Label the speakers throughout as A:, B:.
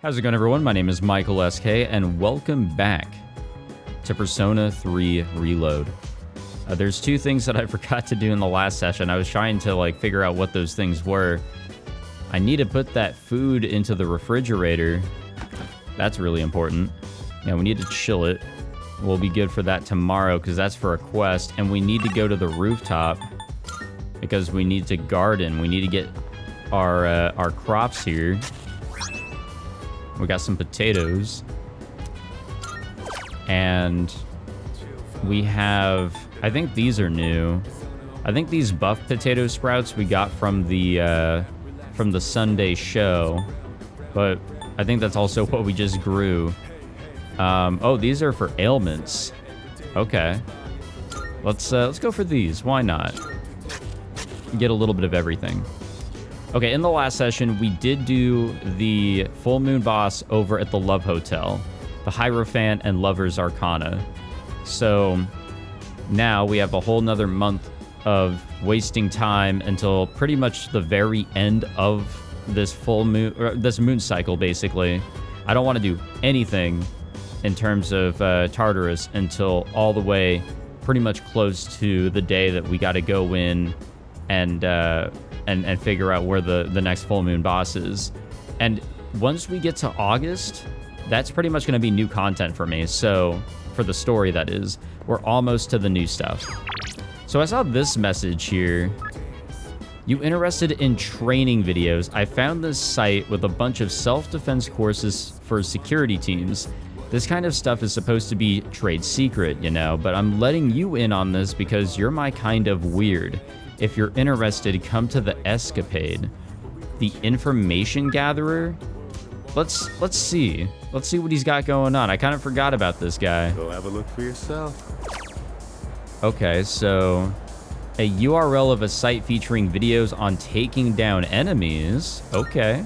A: How's it going, everyone? My name is Michael SK, and welcome back to Persona 3 Reload. There's two things that I forgot to do in the last session. I was trying to figure out what those things were. I need to put that food into the refrigerator. That's really important. Yeah, we need to chill it. We'll be good for that tomorrow because that's for a quest, and we need to go to the rooftop because we need to garden. We need to get our crops here. We got some potatoes. And we have, I think these are new. I think these buff potato sprouts we got from the Sunday show. But I think that's also what we just grew. Oh, these are for ailments. Okay. Let's go for these. Why not? Get a little bit of everything. Okay, in the last session, we did do the full moon boss over at the Love Hotel, the Hierophant and Lover's Arcana. So now we have a whole nother month of wasting time until pretty much the very end of this full moon, or this moon cycle, basically. I don't want to do anything in terms of Tartarus until all the way pretty much close to the day that we got to go in and figure out where the next full moon boss is. And once we get to August, that's pretty much going to be new content for me. So for the story, that is, we're almost to the new stuff. So I saw this message here. You interested in training videos? I found this site with a bunch of self-defense courses for security teams. This kind of stuff is supposed to be trade secret, you know, but I'm letting you in on this because you're my kind of weird. If you're interested, come to the Escapade. The Information Gatherer? Let's see. Let's see what he's got going on. I kind of forgot about this guy.
B: Go have a look for yourself.
A: Okay, so a URL of a site featuring videos on taking down enemies. Okay.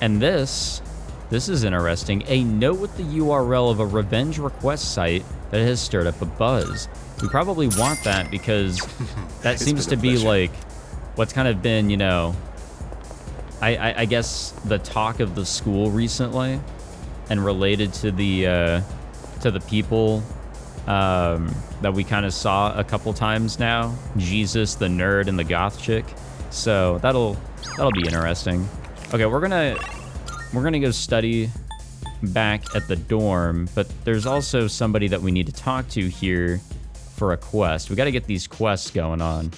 A: And this is interesting. A note with the URL of a revenge request site that has stirred up a buzz. We probably want that because that seems to be what's kind of been, you know, I guess the talk of the school recently, and related to the people that we kind of saw a couple times now. Jesus, the nerd, and the goth chick. So that'll be interesting. Okay, we're gonna go study back at the dorm, but there's also somebody that we need to talk to here for a quest. We got to get these quests going on.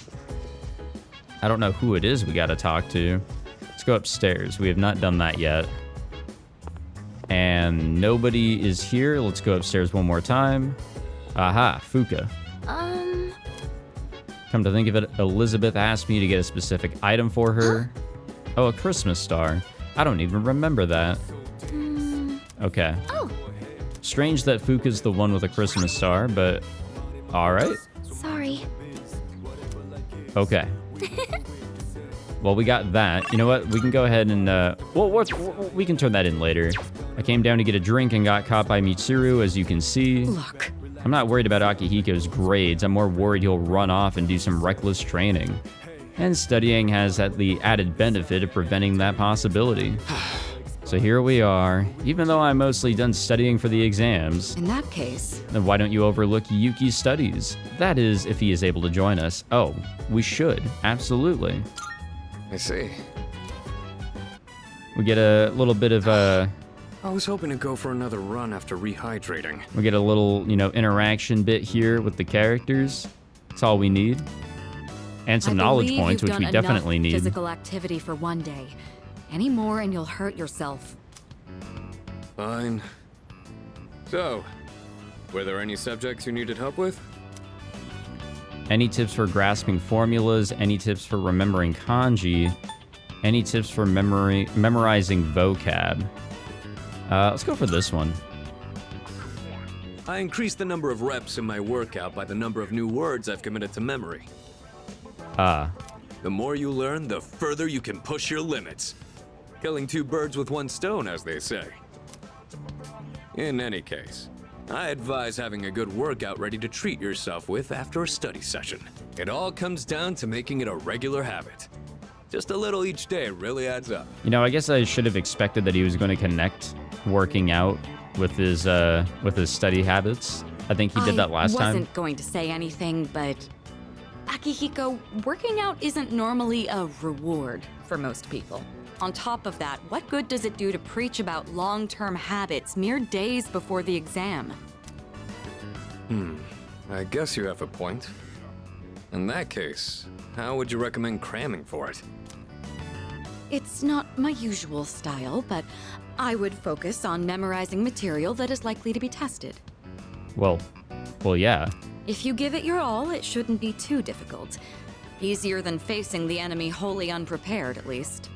A: I don't know who it is we got to talk to. Let's go upstairs. We have not done that yet. And nobody is here. Let's go upstairs one more time. Aha, Fuka. Come to think of it, Elizabeth asked me to get a specific item for her. Oh, a Christmas star. I don't even remember that. Okay.
C: Oh.
A: Strange that Fuka's the one with a Christmas star, but all right.
C: Sorry.
A: Okay. Well, we got that. You know what? We can go ahead and, we can turn that in later. I came down to get a drink and got caught by Mitsuru, as you can see.
C: Look.
A: I'm not worried about Akihiko's grades. I'm more worried he'll run off and do some reckless training. And studying has the added benefit of preventing that possibility. So here we are. Even though I'm mostly done studying for the exams,
C: In that case,
A: then why don't you overlook Yuki's studies? That is, if he is able to join us. Oh, we should. Absolutely.
B: I see.
A: We get a little bit of
B: I was hoping to go for another run after rehydrating.
A: we get a little, you know, interaction bit here with the characters. That's all we need. And some knowledge points, which we definitely need.
C: Physical activity for one day. Any more and you'll hurt yourself.
B: Fine. So, were there any subjects you needed help with?
A: Any tips for grasping formulas? Any tips for remembering kanji? Any tips for memorizing vocab? Let's go for this one.
B: I increased the number of reps in my workout by the number of new words I've committed to memory. The more you learn, the further you can push your limits. Killing two birds with one stone, as they say. In any case, I advise having a good workout ready to treat yourself with after a study session. It all comes down to making it a regular habit. Just a little each day really adds up.
A: You know, I guess I should have expected that he was going to connect working out with his study habits. I think he did that last time.
C: I wasn't going to say anything, but Akihiko, working out isn't normally a reward for most people. On top of that, what good does it do to preach about long-term habits mere days before the exam?
B: I guess you have a point. In that case, how would you recommend cramming for it?
C: It's not my usual style, but I would focus on memorizing material that is likely to be tested.
A: Well, yeah.
C: If you give it your all, it shouldn't be too difficult. Easier than facing the enemy wholly unprepared, at least.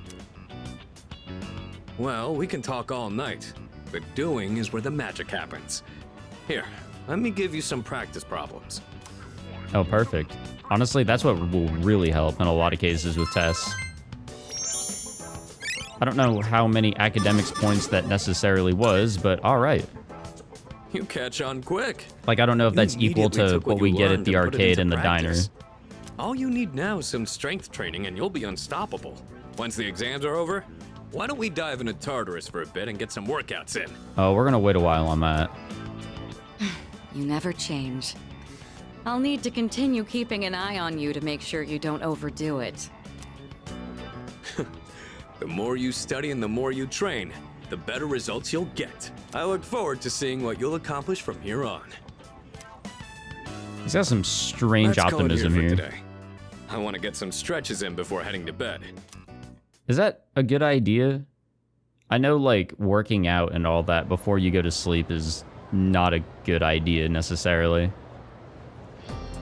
B: Well, we can talk all night, but doing is where the magic happens. Here, let me give you some practice problems.
A: Oh, perfect. Honestly, that's what will really help in a lot of cases with tests. I don't know how many academics points that necessarily was, but all right.
B: You catch on quick.
A: Like, I don't know if that's equal to what we get at the arcade and the diner.
B: All you need now is some strength training and you'll be unstoppable. Once the exams are over, why don't we dive into Tartarus for a bit and get some workouts in?
A: Oh, we're gonna wait a while on that.
C: You never change. I'll need to continue keeping an eye on you to make sure you don't overdo it.
B: The more you study and the more you train, the better results you'll get. I look forward to seeing what you'll accomplish from here on.
A: He's got some strange
B: Let's call it
A: optimism
B: for
A: here.
B: today. I want to get some stretches in before heading to bed.
A: Is that a good idea? I know, like, working out and all that before you go to sleep is not a good idea necessarily.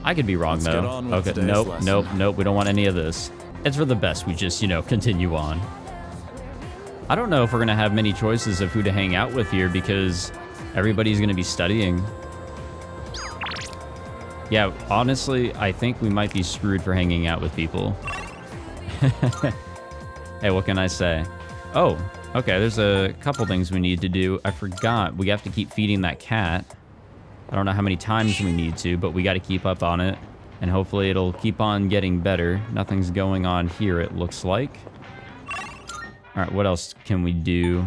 A: I could be wrong, though. Okay, nope, we don't want any of this. It's for the best we just, continue on. I don't know if we're going to have many choices of who to hang out with here because everybody's going to be studying. Yeah, honestly, I think we might be screwed for hanging out with people. Hey, what can I say? Oh, okay, there's a couple things we need to do. I forgot. We have to keep feeding that cat. I don't know how many times we need to, but we got to keep up on it. And hopefully it'll keep on getting better. Nothing's going on here, it looks like. All right, what else can we do?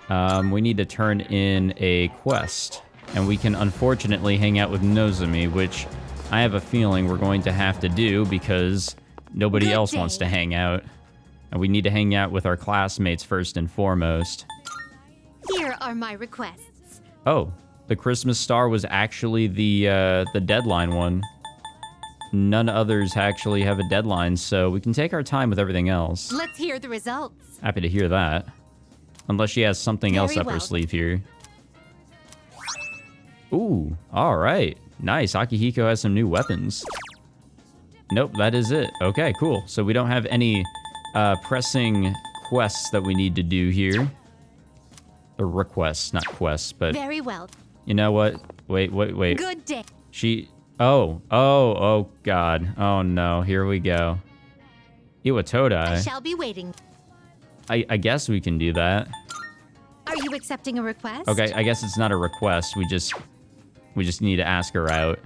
A: We need to turn in a quest. And we can unfortunately hang out with Nozomi, which I have a feeling we're going to have to do because nobody else wants to hang out. And we need to hang out with our classmates first and foremost.
D: Here are my requests.
A: Oh, the Christmas star was actually the deadline one. None others actually have a deadline, so we can take our time with everything else.
D: Let's hear the results.
A: Happy to hear that. Unless she has something else up her sleeve here. Ooh, all right. Nice. Akihiko has some new weapons. Nope, that is it. Okay, cool. So we don't have any pressing quests that we need to do here. Or requests, not quests, but...
D: Very well.
A: You know what? Wait.
D: Good day.
A: Oh, God. Oh, no. Here we go. Iwatodai.
D: I shall be waiting.
A: I guess we can do that.
D: Are you accepting a request?
A: Okay, I guess it's not a request. We just need to ask her out.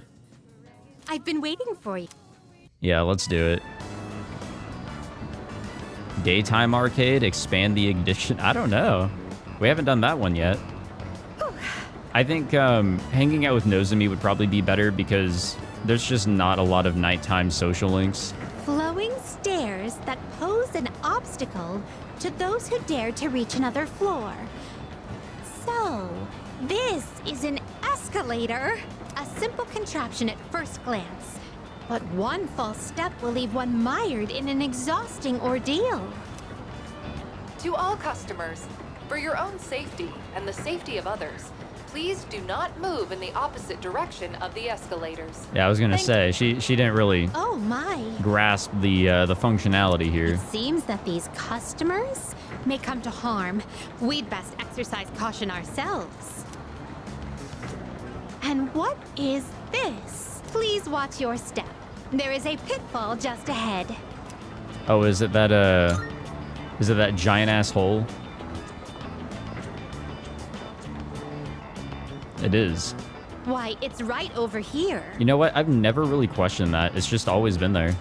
D: I've been waiting for you.
A: Yeah, let's do it. Daytime arcade, expand the edition. I don't know. We haven't done that one yet. I think hanging out with Nozomi would probably be better because there's just not a lot of nighttime social links.
D: Flowing stairs that pose an obstacle to those who dare to reach another floor. So, this is an escalator. A simple contraption at first glance. But one false step will leave one mired in an exhausting ordeal.
E: To all customers, for your own safety and the safety of others, please do not move in the opposite direction of the escalators.
A: Yeah, I was gonna say she didn't really
D: Oh my.
A: grasp the functionality here.
D: It seems that these customers may come to harm. We'd best exercise caution ourselves. And what is this? Please watch your step. There is a pitfall just ahead.
A: Oh, is it that giant ass hole? It is.
D: Why, it's right over here.
A: You know what? I've never really questioned that. It's just always been there.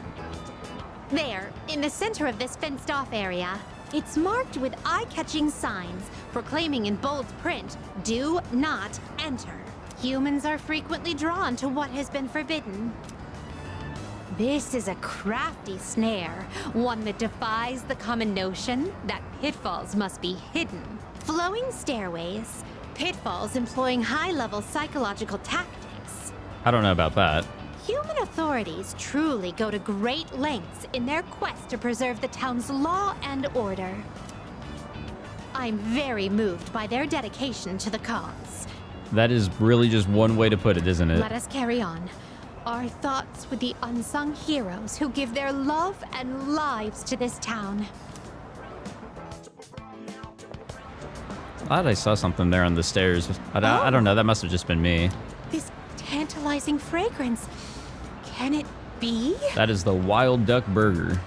D: There, in the center of this fenced-off area, it's marked with eye-catching signs proclaiming in bold print, "Do not enter." Humans are frequently drawn to what has been forbidden. This is a crafty snare, one that defies the common notion that pitfalls must be hidden. Flowing stairways, pitfalls employing high-level psychological tactics.
A: I don't know about that.
D: Human authorities truly go to great lengths in their quest to preserve the town's law and order. I'm very moved by their dedication to the cause.
A: That is really just one way to put it, isn't it?
D: Let us carry on. Our thoughts with the unsung heroes who give their love and lives to this town.
A: Thought I saw something there on the stairs. I don't know, that must have just been me.
D: This tantalizing fragrance. Can it be?
A: That is the Wild Duck Burger.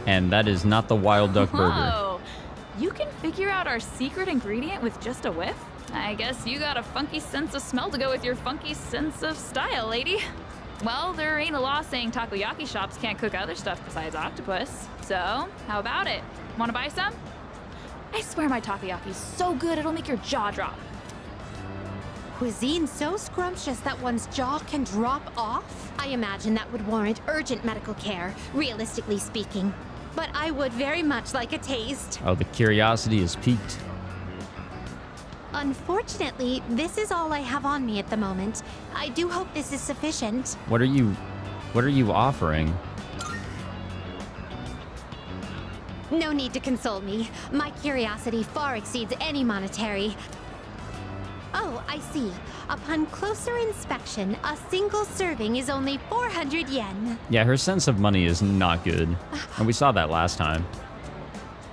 A: And that is not the Wild Duck Burger.
F: Whoa! You can figure out our secret ingredient with just a whiff? I guess you got a funky sense of smell to go with your funky sense of style, lady. Well, there ain't a law saying takoyaki shops can't cook other stuff besides octopus. So, how about it? Wanna buy some? I swear my takoyaki's so good it'll make your jaw drop.
D: Cuisine so scrumptious that one's jaw can drop off? I imagine that would warrant urgent medical care, realistically speaking. But I would very much like a taste.
A: Oh, the curiosity is piqued.
D: Unfortunately, this is all I have on me at the moment. I do hope this is sufficient.
A: What are you offering?
D: No need to console me. My curiosity far exceeds any monetary. Oh, I see. Upon closer inspection, a single serving is only 400 yen.
A: Yeah, her sense of money is not good. And we saw that last time.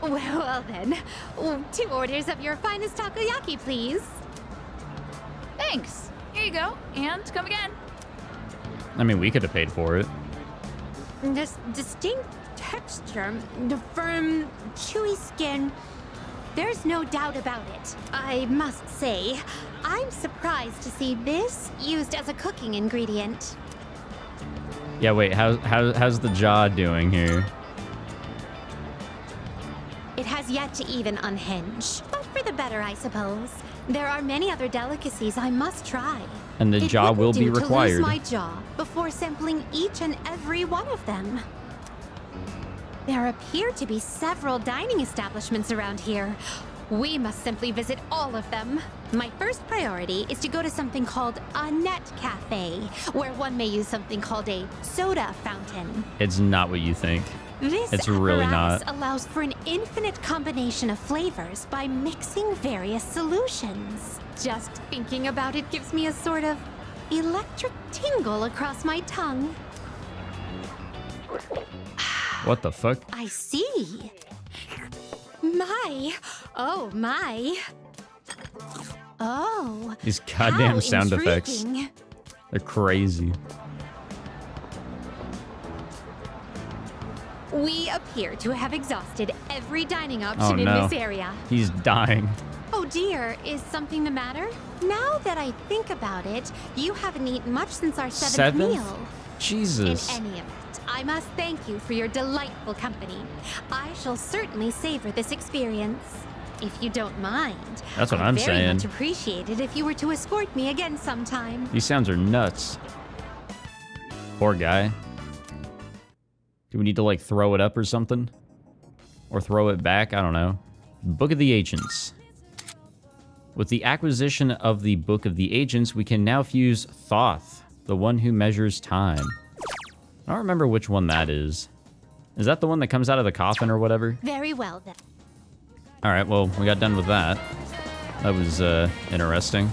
D: Well then, 2 orders of your finest takoyaki, please.
F: Thanks. Here you go. And come again.
A: I mean, we could have paid for it.
D: This distinct texture, the firm, chewy skin. There's no doubt about it. I must say, I'm surprised to see this used as a cooking ingredient.
A: Yeah, wait, how's the jaw doing here?
D: It has yet to even unhinge. But for the better, I suppose. There are many other delicacies I must try.
A: And the jaw will be required.
D: To lose my jaw before sampling each and every one of them. There appear to be several dining establishments around here. We must simply visit all of them. My first priority is to go to something called a net cafe, where one may use something called a soda fountain.
A: It's not what you think.
D: This
A: really
D: apparatus
A: not.
D: allows for an infinite combination of flavors by mixing various solutions. Just thinking about it gives me a sort of electric tingle across my tongue.
A: What the fuck?
D: I see. Oh my. Oh.
A: These goddamn
D: how
A: sound effects.
D: intriguing.
A: They're crazy.
D: We appear to have exhausted every dining
A: Oh
D: option in
A: no.
D: this area.
A: He's dying.
D: Oh dear, is something the matter? Now that I think about it, you haven't eaten much since our seventh meal.
A: Jesus.
D: In any event, I must thank you for your delightful company. I shall certainly savor this experience. If you don't mind,
A: That's what
D: I'd
A: I'm
D: very
A: saying.
D: much appreciate it if you were to escort me again sometime.
A: These sounds are nuts. Poor guy. Do we need to, like, throw it up or something? Or throw it back? I don't know. Book of the Agents. With the acquisition of the Book of the Agents, we can now fuse Thoth, the one who measures time. I don't remember which one that is. Is that the one that comes out of the coffin or whatever?
D: Very well then.
A: Alright, well, we got done with that. That was, interesting.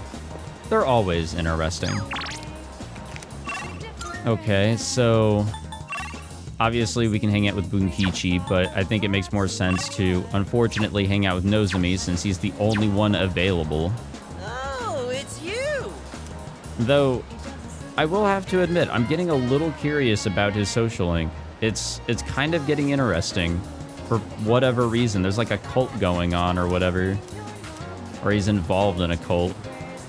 A: They're always interesting. Okay, so... obviously, we can hang out with Bunkichi, but I think it makes more sense to, unfortunately, hang out with Nozomi since he's the only one available.
G: Oh, it's you!
A: Though, I will have to admit, I'm getting a little curious about his social link. It's kind of getting interesting. For whatever reason, there's like a cult going on or whatever. Or he's involved in a cult.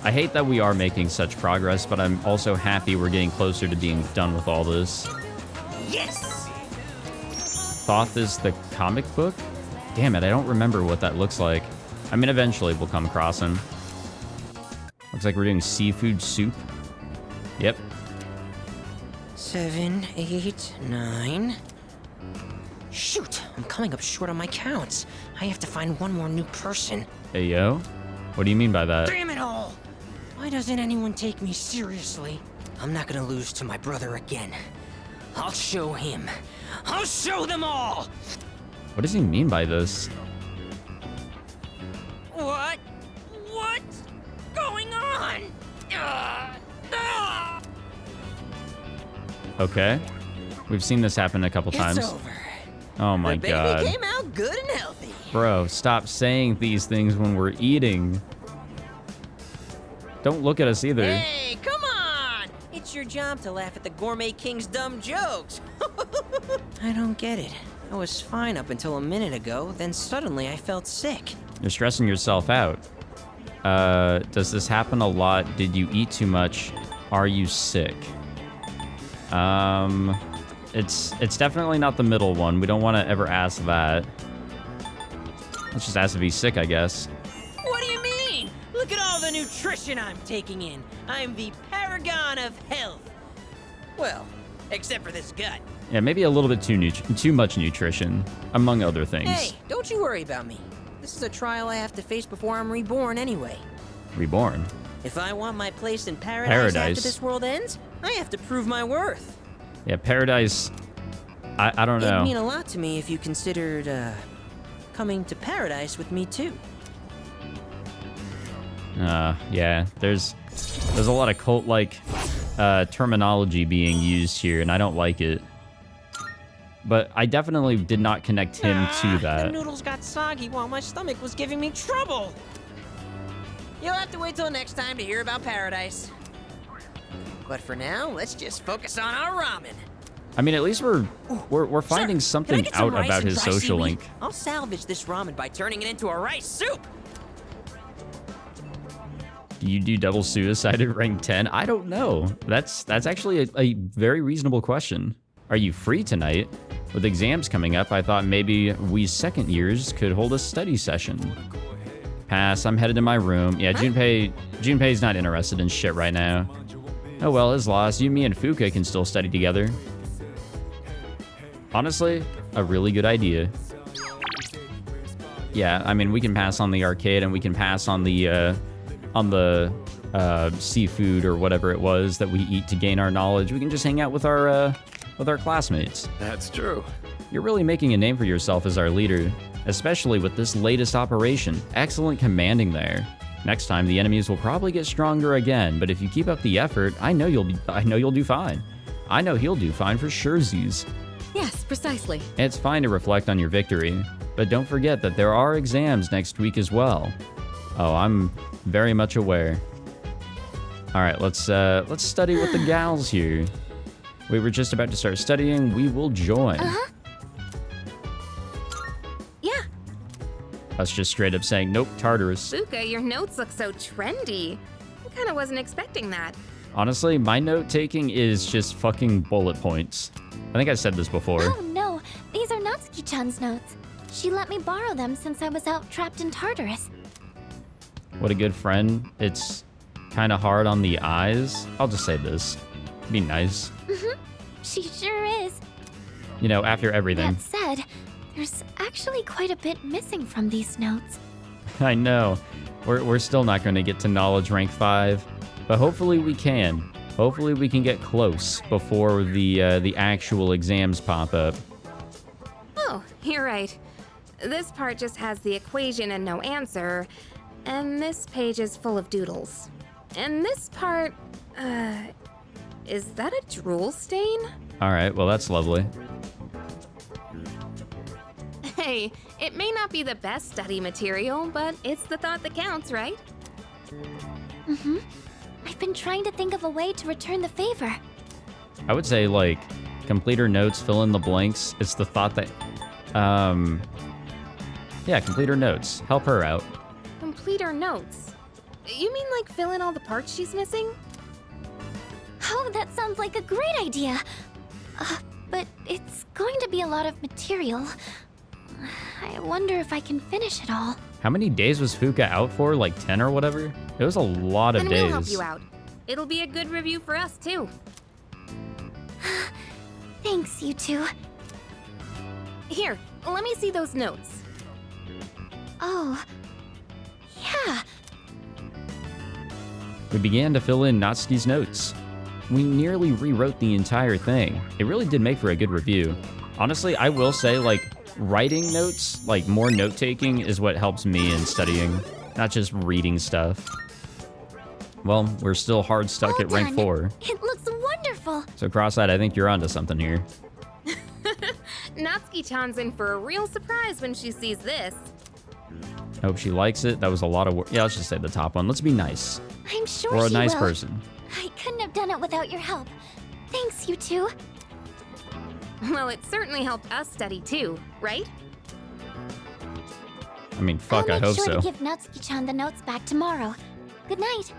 A: I hate that we are making such progress, but I'm also happy we're getting closer to being done with all this.
G: Yes!
A: Thoth is the comic book? Damn it, I don't remember what that looks like. I mean, eventually we'll come across him. Looks like we're doing seafood soup. Yep.
H: 7, 8, 9. Shoot, I'm coming up short on my counts. I have to find one more new person.
A: Hey, yo. What do you mean by that?
H: Damn it all! Why doesn't anyone take me seriously? I'm not gonna lose to my brother again. I'll show him. I'll show them all!
A: What does he mean by this?
H: What? What's going on?
A: Okay. We've seen this happen a couple times.
H: It's over.
A: Oh my
H: the
A: god.
H: baby came out good and healthy.
A: Bro, stop saying these things when we're eating. Don't look at us either.
H: Hey, come on! It's your job to laugh at the gourmet king's dumb jokes. I don't get it. I was fine up until a minute ago, then suddenly I felt sick.
A: You're stressing yourself out. Does this happen a lot? Did you eat too much? Are you sick? It's definitely not the middle one. We don't want to ever ask that. Let's just ask if he's sick, I guess.
H: What do you mean? Look at all the nutrition I'm taking in. I'm the paragon of health. Well, except for this gut.
A: Yeah, maybe a little bit too much nutrition, among other things.
H: Hey, don't you worry about me. This is a trial I have to face before I'm reborn anyway.
A: Reborn.
H: If I want my place in paradise after
A: Paradise.
H: this world ends, I have to prove my worth.
A: Yeah, paradise. I don't
H: It'd
A: know.
H: mean a lot to me if you considered, coming to paradise with me too.
A: Yeah, there's a lot of cult-like terminology being used here, and I don't like it. But I definitely did not connect him to
H: The
A: that.
H: noodles got soggy while my stomach was giving me trouble. You'll have to wait till next time to hear about paradise. But for now, let's just focus on our ramen.
A: I mean, at least we're finding
H: Sir, can I
A: something
H: get some
A: out
H: rice
A: about
H: and
A: his
H: dry
A: social
H: seaweed?
A: link.
H: I'll salvage this ramen by turning it into a rice soup.
A: Do you do double suicide at rank 10? I don't know. That's actually a very reasonable question. Are you free tonight? With exams coming up, I thought maybe we second years could hold a study session. Pass, I'm headed to my room. Yeah, Junpei's not interested in shit right now. Oh well, his loss. You, me, and Fuka can still study together. Honestly, a really good idea. Yeah, I mean, we can pass on the arcade and we can pass on the seafood or whatever it was that we eat to gain our knowledge. We can just hang out with our classmates.
B: That's true.
A: You're really making a name for yourself as our leader, especially with this latest operation. Excellent commanding there. Next time, the enemies will probably get stronger again, but if you keep up the effort, I know you'll do fine. I know he'll do fine for surezies.
C: Yes, precisely.
A: It's fine to reflect on your victory, but don't forget that there are exams next week as well. Oh, I'm very much aware. All right, let's study with the gals here. We were just about to start studying. We will join.
D: Yeah.
A: Us just straight up saying, nope, Tartarus.
I: Fuka, your notes look so trendy. I kind of wasn't expecting that.
A: Honestly, my note taking is just fucking bullet points. I think I said this before.
D: Oh no, these are Natsuki-chan's notes. She let me borrow them since I was out trapped in Tartarus.
A: What a good friend. It's kind of hard on the eyes. I'll just say this. Be nice.
D: She sure is.
A: You know, after everything.
D: That said, there's actually quite a bit missing from these notes.
A: I know. We're still not going to get to knowledge rank 5, but hopefully we can. Hopefully we can get close before the actual exams pop up.
I: Oh, you're right. This part just has the equation and no answer, and this page is full of doodles. And this part, is that a drool stain?
A: All right, well, that's lovely.
I: Hey, it may not be the best study material, but it's the thought that counts, right?
D: I've been trying to think of a way to return the favor.
A: I would say, like, complete her notes, fill in the blanks. It's the thought that, yeah, complete her notes. Help her out.
I: Complete her notes. You mean like fill in all the parts she's missing?
D: Oh, that sounds like a great idea. but it's going to be a lot of material. I wonder if I can finish it all.
A: How many days was Fuka out for? Like 10 or whatever? It was a lot of
I: Then
A: days.
I: we'll help you out. It'll be a good review for us, too.
D: Thanks, you two.
I: Here, let me see those notes.
D: Oh, yeah.
A: We began to fill in Natsuki's notes. We nearly rewrote the entire thing. It really did make for a good review. Honestly, I will say, like, writing notes, like more note-taking is what helps me in studying, not just reading stuff. Well, we're still hard stuck at rank 4.
D: It looks wonderful.
A: So Cross-Eyed, I think you're onto something here.
I: Natsuki-chan's in for a real surprise when she sees this.
A: Hope she likes it. That was a lot of work. Yeah, let's just say the top one. Let's be nice.
D: I'm sure
A: We're a
D: she
A: nice
D: will.
A: person.
D: I couldn't have done it without your help. Thanks, you two.
I: Well, it certainly helped us study too, right?
A: I mean, fuck, I
D: I'll
A: hope
D: make sure
A: so.
D: to give Natsuki-chan the notes back tomorrow. Good night.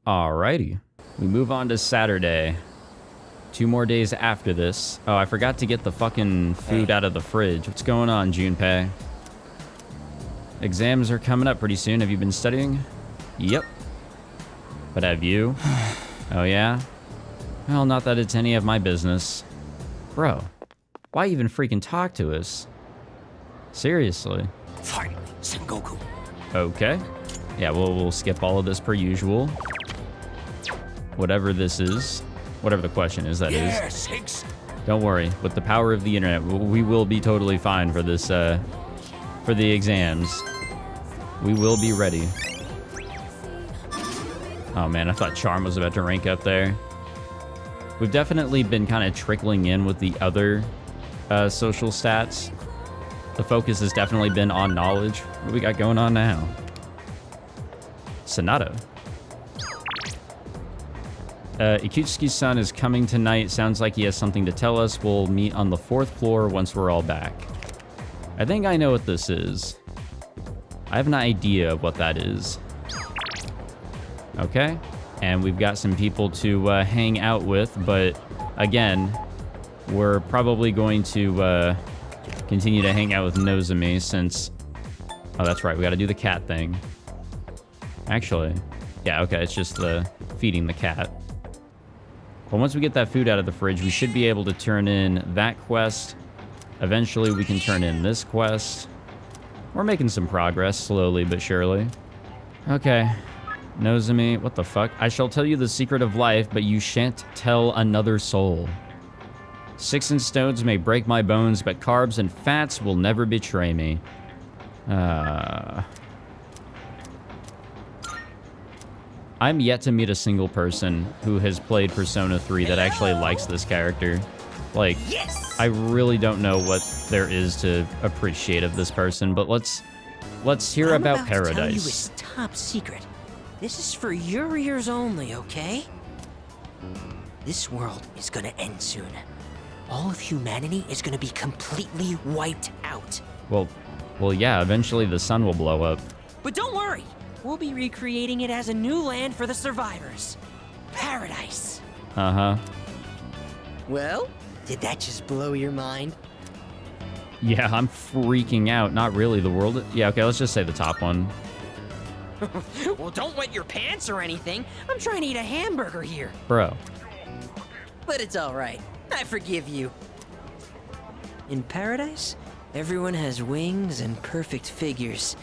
A: Alrighty. We move on to Saturday. 2 more days after this. Oh, I forgot to get the fucking food out of the fridge. What's going on, Junpei? Exams are coming up pretty soon. Have you been studying? Yep. But have you? Oh, yeah? Well, not that it's any of my business. Bro, why even freaking talk to us? Seriously.
H: Finally, Sengoku.
A: Okay. Yeah, we'll skip all of this per usual. Whatever this is. Whatever the question is, that is.
H: Yes, Higgs.
A: Don't worry. With the power of the internet, we will be totally fine for this, for the exams. We will be ready. Oh man, I thought Charm was about to rank up there. We've definitely been kind of trickling in with the other social stats. The focus has definitely been on knowledge. What do we got going on now? Sonata. Ikutsuki's son is coming tonight. Sounds like he has something to tell us. We'll meet on the 4th floor once we're all back. I think I know what this is. I have an idea of what that is. Okay. And we've got some people to hang out with, but again, we're probably going to continue to hang out with Nozomi since... Oh, that's right. We got to do the cat thing. Actually, yeah, okay. It's just the feeding the cat. Well, once we get that food out of the fridge, we should be able to turn in that quest. Eventually, we can turn in this quest. We're making some progress, slowly but surely. Okay. Nozomi, what the fuck? I shall tell you the secret of life, but you shan't tell another soul. Sticks and stones may break my bones, but carbs and fats will never betray me. I'm yet to meet a single person who has played Persona 3 that actually likes this character. Like,
H: Yes!
A: I really don't know what there is to appreciate of this person, but let's hear
H: What I'm
A: about
H: about to tell you
A: Paradise.
H: is top secret. This is for your ears only, okay? This world is gonna end soon. All of humanity is gonna be completely wiped out.
A: Well, yeah, eventually the sun will blow up.
H: But don't worry, we'll be recreating it as a new land for the survivors. Paradise.
A: Uh-huh.
H: Well, did that just blow your mind?
A: Yeah, I'm freaking out. Not really, the world... Yeah, okay, let's just say the top one.
H: Well, don't wet your pants or anything. I'm trying to eat a hamburger here.
A: Bro.
H: But it's all right. I forgive you. In paradise, everyone has wings and perfect figures.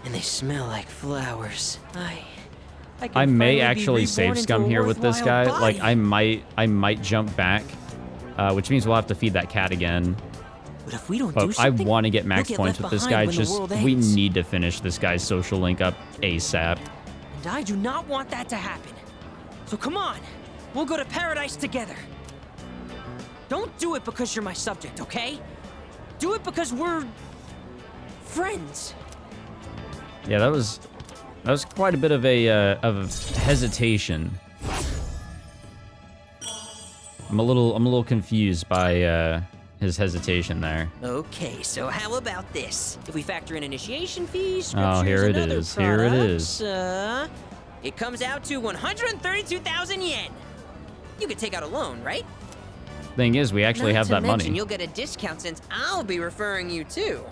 H: And they smell like flowers. I can
A: I may
H: finally be
A: actually
H: reborn
A: save
H: into
A: scum
H: a
A: here with this guy.
H: worthwhile
A: Like,
H: body.
A: I might jump back, which means we'll have to feed that cat again.
H: But if we don't do
A: But I
H: something,
A: want to get max
H: we'll get
A: points
H: left
A: with this
H: behind
A: guy.
H: when the
A: Just,
H: world
A: we
H: ends.
A: need to finish this guy's social link up ASAP.
H: And I do not want that to happen. So come on, we'll go to paradise together. Don't do it because you're my subject, okay? Do it because we're friends.
A: Yeah, that was quite a bit of a hesitation. I'm a little confused by his hesitation there.
H: Okay, so how about this? If we factor in initiation fees,
A: Oh,
H: scriptures,
A: here
H: and
A: it
H: other
A: is. Here it
H: products,
A: is.
H: It comes out to 132,000 yen. You could take out a loan, right?
A: Thing is, we actually
H: Not
A: have
H: to
A: that
H: mention,
A: money.
H: You'll get a discount since I'll be referring you too.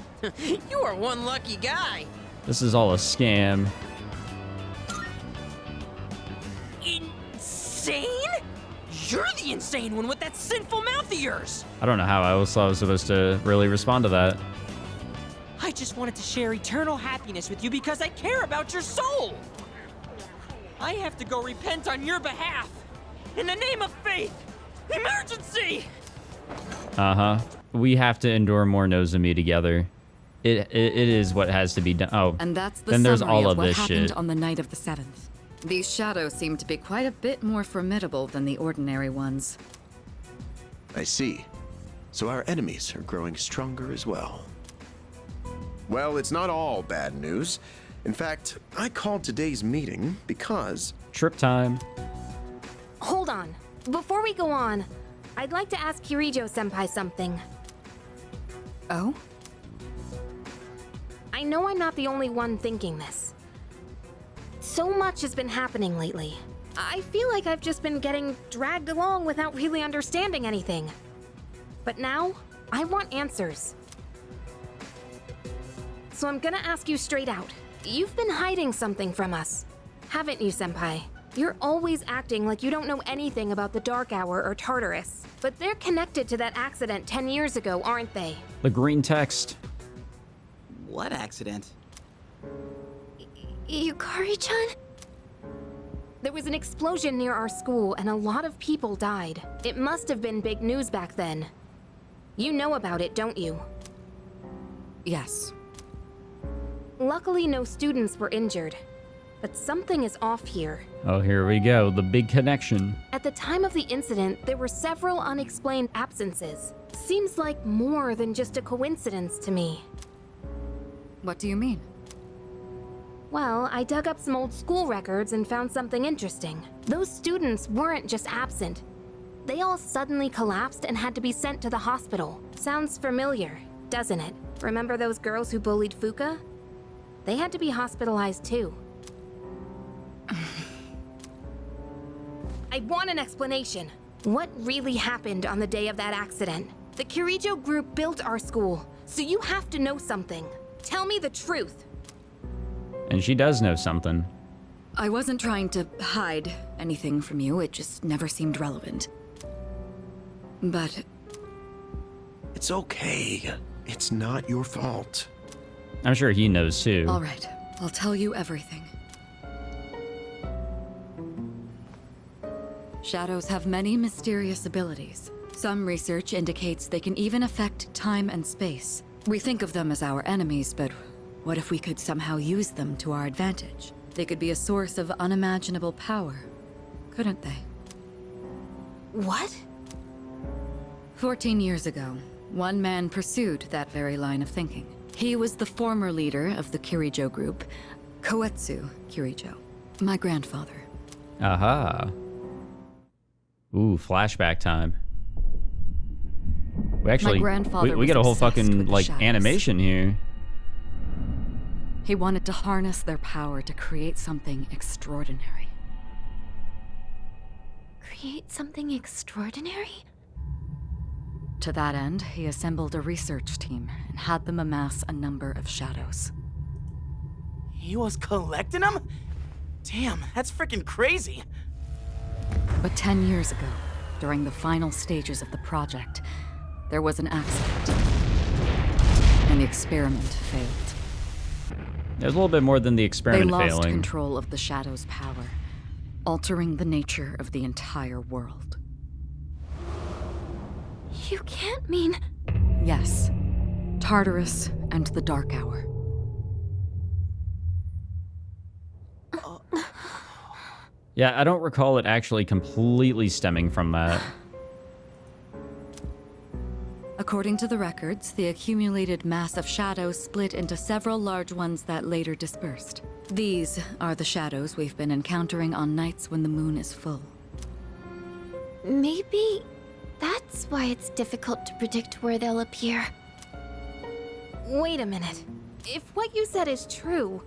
H: You are one lucky guy.
A: This is all a scam.
H: Insane? You're the insane one with that sinful mouth of yours.
A: I don't know how I was supposed to really respond to that.
H: I just wanted to share eternal happiness with you because I care about your soul. I have to go repent on your behalf. In the name of faith. Emergency!
A: Uh-huh. We have to endure more Nozomi together. It is what has to be done. Oh,
C: And that's the
A: then there's
C: summary
A: all
C: of
A: of
C: what
A: this
C: happened
A: shit.
C: on the night of the 7th. These shadows seem to be quite a bit more formidable than the ordinary ones.
J: I see. So our enemies are growing stronger as well. Well, it's not all bad news. In fact, I called today's meeting because...
A: Trip time.
I: Hold on. Before we go on, I'd like to ask Kirijo-senpai something.
C: Oh?
I: I know I'm not the only one thinking this. So much has been happening lately. I feel like I've just been getting dragged along without really understanding anything. But now, I want answers. So I'm gonna ask you straight out. You've been hiding something from us, haven't you, senpai? You're always acting like you don't know anything about the Dark Hour or Tartarus. But they're connected to that accident 10 years ago, aren't they?
A: The green text.
G: What accident?
I: Yukari-chan? There was an explosion near our school and a lot of people died. It must have been big news back then. You know about it, don't you?
C: Yes.
I: Luckily, no students were injured. But something is off here.
A: Oh, here we go. The big connection.
I: At the time of the incident, there were several unexplained absences. Seems like more than just a coincidence to me.
C: What do you mean?
I: Well, I dug up some old school records and found something interesting. Those students weren't just absent. They all suddenly collapsed and had to be sent to the hospital. Sounds familiar, doesn't it? Remember those girls who bullied Fuka? They had to be hospitalized too. I want an explanation. What really happened on the day of that accident? The Kirijo group built our school, so you have to know something. Tell me the truth.
A: And she does know something.
C: I wasn't trying to hide anything from you, it just never seemed relevant. But
J: It's okay. It's not your fault.
A: I'm sure he knows too.
C: all right, I'll tell you everything. Shadows have many mysterious abilities. Some research indicates they can even affect time and space. We think of them as our enemies, but what if we could somehow use them to our advantage? They could be a source of unimaginable power, couldn't they?
I: What?
C: 14 years ago, one man pursued that very line of thinking. He was the former leader of the Kirijo group, Koetsu Kirijo, my grandfather.
A: Aha. Ooh, flashback time. We actually,
C: grandfather
A: we
C: was
A: got a whole
C: obsessed
A: fucking,
C: with the
A: like,
C: shadows.
A: animation here.
C: He wanted to harness their power to create something extraordinary.
D: Create something extraordinary?
C: To that end, he assembled a research team and had them amass a number of shadows.
G: He was collecting them? Damn, that's freaking crazy.
C: But 10 years ago, during the final stages of the project, there was an accident. And the experiment failed.
A: There's a little bit more than the
C: They
A: experiment
C: lost
A: failing.
C: control of the shadow's power, altering the nature of the entire world.
D: You can't mean...
C: Yes, Tartarus and the Dark Hour.
A: Yeah, I don't recall it actually completely stemming from that.
C: According to the records, the accumulated mass of shadows split into several large ones that later dispersed. These are the shadows we've been encountering on nights when the moon is full.
D: Maybe that's why it's difficult to predict where they'll appear.
I: Wait a minute. If what you said is true,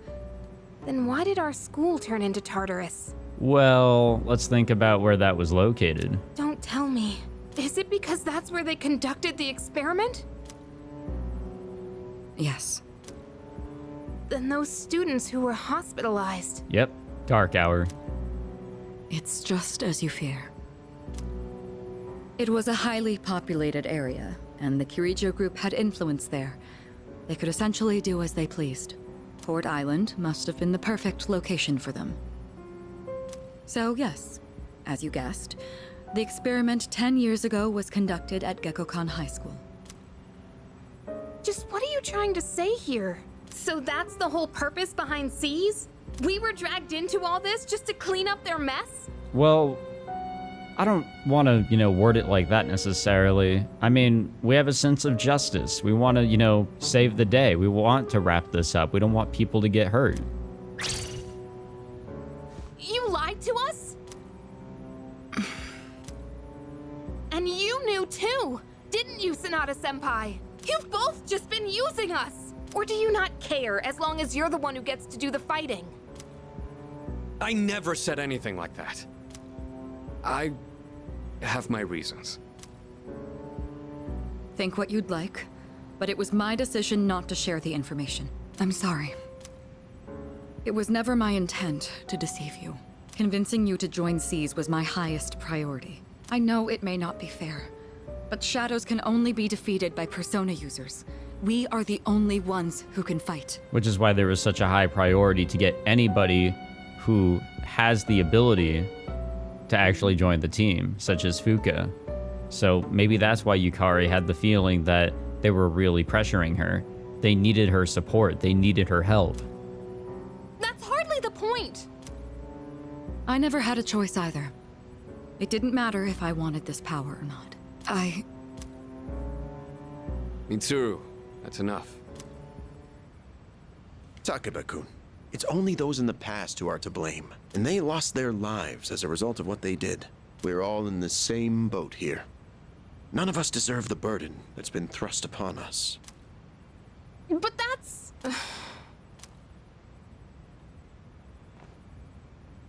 I: then why did our school turn into Tartarus?
A: Well, let's think about where that was located.
I: Don't tell me. Is it it because that's where they conducted the experiment?
C: Yes.
I: Then those students who were hospitalized.
A: Yep, dark hour.
C: It's just as you fear. It was a highly populated area, and the Kirijo group had influence there. They could essentially do as they pleased. Port Island must have been the perfect location for them. So yes, as you guessed, the experiment 10 years ago was conducted at Gekkokan High School.
I: Just what are you trying to say here? So that's the whole purpose behind C's? We were dragged into all this just to clean up their mess?
A: Well, I don't want to, word it like that necessarily. I mean, we have a sense of justice. We want to, save the day. We want to wrap this up. We don't want people to get hurt.
I: You lied to us? And you knew too, didn't you, Sanada-senpai? You've both just been using us! Or do you not care as long as you're the one who gets to do the fighting?
B: I never said anything like that. I have my reasons.
C: Think what you'd like, but it was my decision not to share the information. I'm sorry. It was never my intent to deceive you. Convincing you to join C's was my highest priority. I know it may not be fair, but shadows can only be defeated by persona users. We are the only ones who can fight.
A: Which is why there was such a high priority to get anybody who has the ability to actually join the team, such as Fuka. So maybe that's why Yukari had the feeling that they were really pressuring her. They needed her support. They needed her help.
I: That's hardly the point!
C: I never had a choice either. It didn't matter if I wanted this power or not.
B: Mitsuru, that's enough.
J: Takeba-kun, it's only those in the past who are to blame, and they lost their lives as a result of what they did. We're all in the same boat here. None of us deserve the burden that's been thrust upon us.
I: But that's...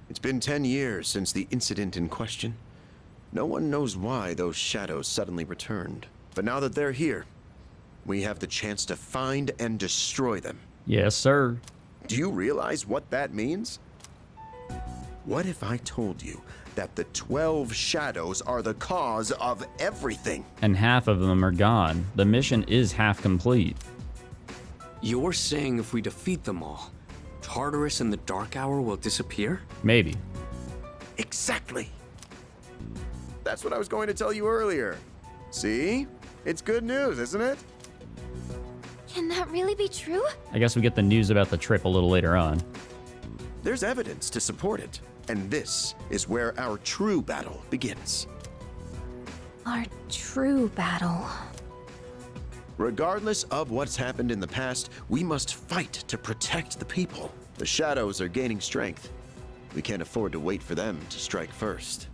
J: It's been 10 years since the incident in question. No one knows why those shadows suddenly returned. But now that they're here, we have the chance to find and destroy them.
A: Yes, sir.
J: Do you realize what that means? What if I told you that the 12 shadows are the cause of everything?
A: And half of them are gone. The mission is half complete.
B: You're saying if we defeat them all, Tartarus and the Dark Hour will disappear?
A: Maybe.
J: Exactly. That's what I was going to tell you earlier. See? It's good news, isn't it?
D: Can that really be true?
A: I guess we get the news about the trip a little later on.
J: There's evidence to support it. And this is where our true battle begins.
D: Our true battle.
J: Regardless of what's happened in the past, we must fight to protect the people. The shadows are gaining strength. We can't afford to wait for them to strike first.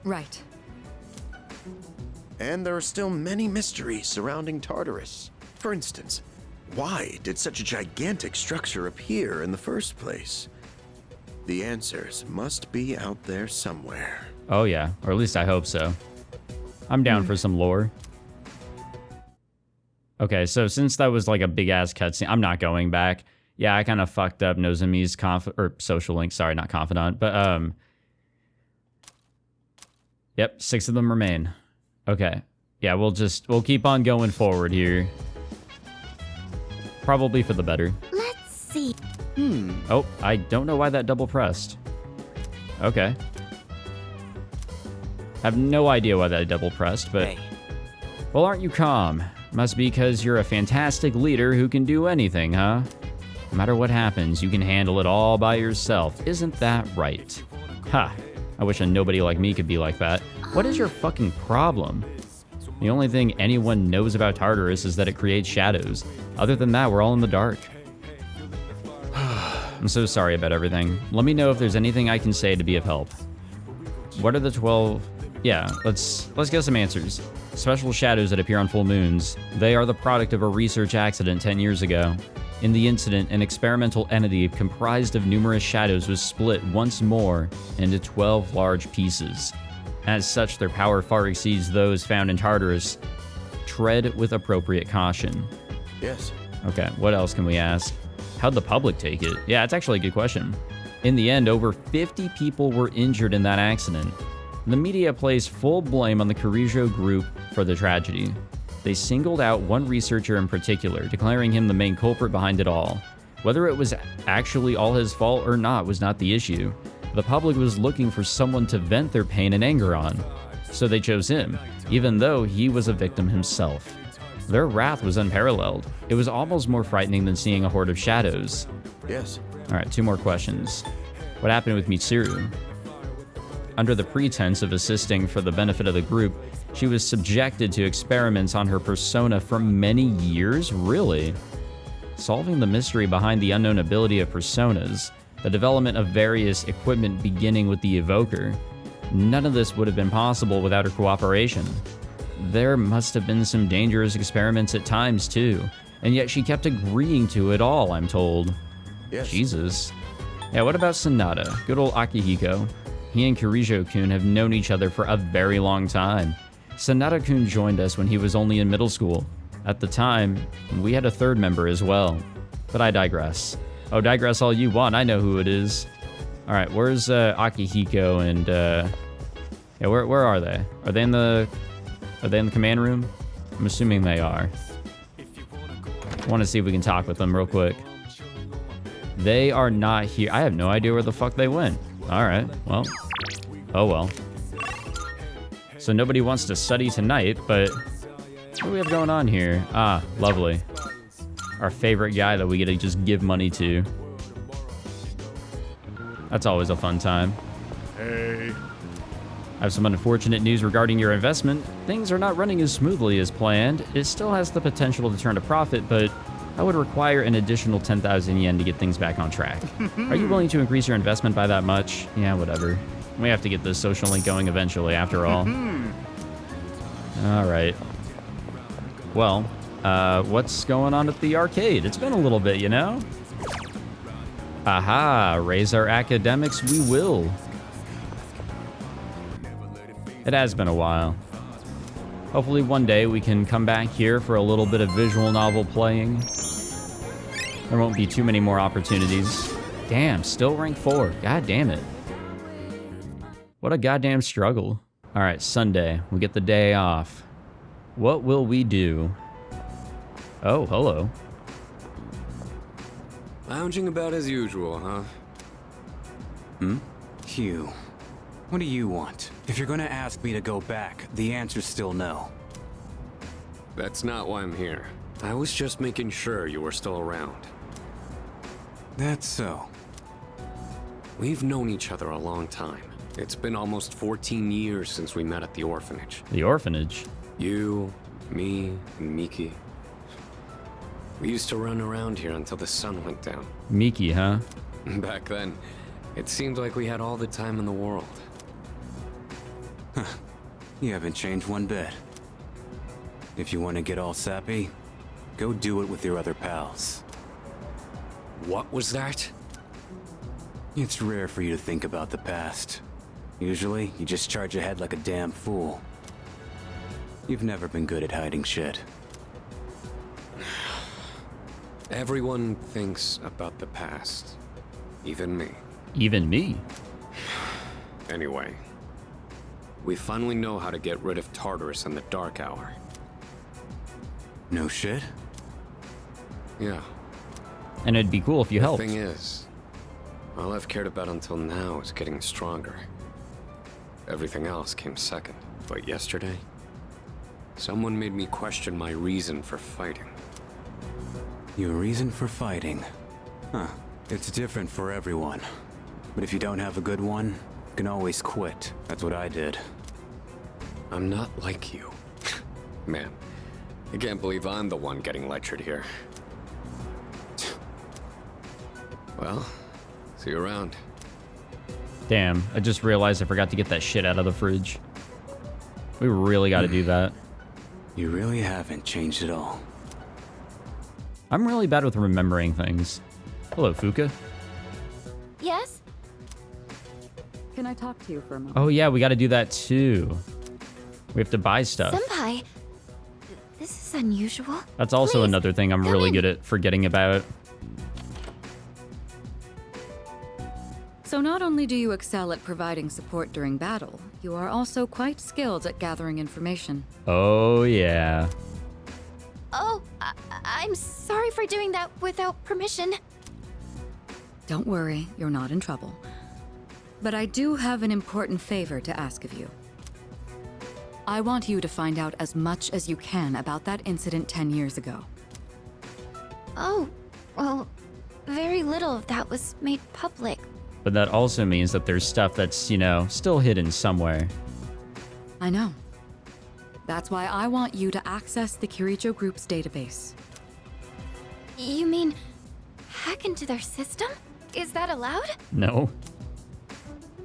C: Right.
J: And there are still many mysteries surrounding Tartarus. For instance, why did such a gigantic structure appear in the first place? The answers must be out there somewhere.
A: Oh yeah, or at least I hope so. I'm down for some lore. Okay, so since that was like a big-ass cutscene, I'm not going back. Yeah, I kind of fucked up Nozomi's social link. Sorry, not confidant, but yep, 6 of them remain. Okay, yeah, we'll keep on going forward here. Probably for the better.
D: Let's see.
A: Oh, I don't know why that double pressed. Okay. Have no idea why that double pressed, but...
G: Hey.
A: Well, aren't you calm? Must be because you're a fantastic leader who can do anything, huh? No matter what happens, you can handle it all by yourself. Isn't that right? Ha! I wish a nobody like me could be like that. What is your fucking problem? The only thing anyone knows about Tartarus is that it creates shadows. Other than that, we're all in the dark. I'm so sorry about everything. Let me know if there's anything I can say to be of help. What are the 12... Yeah, let's get some answers. Special shadows that appear on full moons. They are the product of a research accident 10 years ago. In the incident, an experimental entity comprised of numerous shadows was split once more into 12 large pieces. As such, their power far exceeds those found in Tartarus. Tread with appropriate caution.
J: Yes.
A: Okay, what else can we ask? How'd the public take it? Yeah, it's actually a good question. In the end, over 50 people were injured in that accident. The media placed full blame on the Carrijo group for the tragedy. They singled out one researcher in particular, declaring him the main culprit behind it all. Whether it was actually all his fault or not was not the issue. The public was looking for someone to vent their pain and anger on. So they chose him, even though he was a victim himself. Their wrath was unparalleled. It was almost more frightening than seeing a horde of shadows.
J: Yes.
A: All right, 2 more questions. What happened with Mitsuru? Under the pretense of assisting for the benefit of the group, she was subjected to experiments on her persona for many years? Really? Solving the mystery behind the unknown ability of personas, the development of various equipment beginning with the evoker. None of this would have been possible without her cooperation. There must have been some dangerous experiments at times too, and yet she kept agreeing to it all, I'm told.
J: Yes.
A: Jesus. Yeah, what about Sonata? Good old Akihiko. He and Kirijo-kun have known each other for a very long time. Sonata-kun joined us when he was only in middle school. At the time, we had a third member as well. But I digress. Oh, digress all you want, I know who it is. Alright, where's Akihiko and yeah, where are they? Are they in the command room? I'm assuming they are. I want to see if we can talk with them real quick. They are not here. I have no idea where the fuck they went. Alright, well. Oh well. So nobody wants to study tonight, but what do we have going on here? Ah, lovely. Our favorite guy that we get to just give money to. That's always a fun time.
K: Hey.
A: I have some unfortunate news regarding your investment. Things are not running as smoothly as planned. It still has the potential to turn a profit, but I would require an additional 10,000 yen to get things back on track. Are you willing to increase your investment by that much? Yeah, whatever. We have to get this social link going eventually, after all. All right. Well, what's going on at the arcade? It's been a little bit, you know? Aha, raise our academics we will. It has been a while. Hopefully one day we can come back here for a little bit of visual novel playing. There won't be too many more opportunities. Damn, still rank 4. God damn it. What a goddamn struggle. All right, Sunday. We get the day off. What will we do? Oh, hello.
B: Lounging about as usual, huh?
K: Hugh, what do you want? If you're gonna ask me to go back, the answer's still no.
B: That's not why I'm here. I was just making sure you were still around.
K: That's so.
B: We've known each other a long time. It's been almost 14 years since we met at the orphanage.
A: The orphanage?
B: You, me, and Miki. We used to run around here until the sun went down.
A: Miki, huh?
B: Back then, it seemed like we had all the time in the world.
K: You haven't changed one bit. If you want to get all sappy, go do it with your other pals.
B: What was that?
K: It's rare for you to think about the past. Usually, you just charge ahead like a damn fool. You've never been good at hiding shit.
B: Everyone thinks about the past. Even me.
A: Even me?
B: Anyway, we finally know how to get rid of Tartarus in the dark hour.
K: No shit?
B: Yeah.
A: And it'd be cool if you helped.
B: The thing is, all I've cared about until now is getting stronger. Everything else came second. But yesterday, someone made me question my reason for fighting.
K: Your reason for fighting? Huh. It's different for everyone. But if you don't have a good one, you can always quit. That's what I did.
B: I'm not like you. Man, I can't believe I'm the one getting lectured here. Well, see you around.
A: Damn, I just realized I forgot to get that shit out of the fridge. We really got to do that.
K: You really haven't changed at all.
A: I'm really bad with remembering things. Hello, Fuka.
D: Yes?
C: Can I talk to you for a moment?
A: Oh yeah, we got to do that too. We have to buy stuff.
D: Senpai, this is unusual.
A: That's also
D: Please,
A: another thing I'm
D: come
A: really
D: in.
A: good at forgetting about.
C: So not only do you excel at providing support during battle, you are also quite skilled at gathering information.
A: Oh yeah.
D: Oh, I'm sorry for doing that without permission.
C: Don't worry, you're not in trouble. But I do have an important favor to ask of you. I want you to find out as much as you can about that incident 10 years ago.
D: Oh, well, very little of that was made public.
A: But that also means that there's stuff that's, you know, still hidden somewhere.
C: I know. That's why I want you to access the Kirijo Group's database.
D: You mean hack into their system? Is that allowed?
A: No.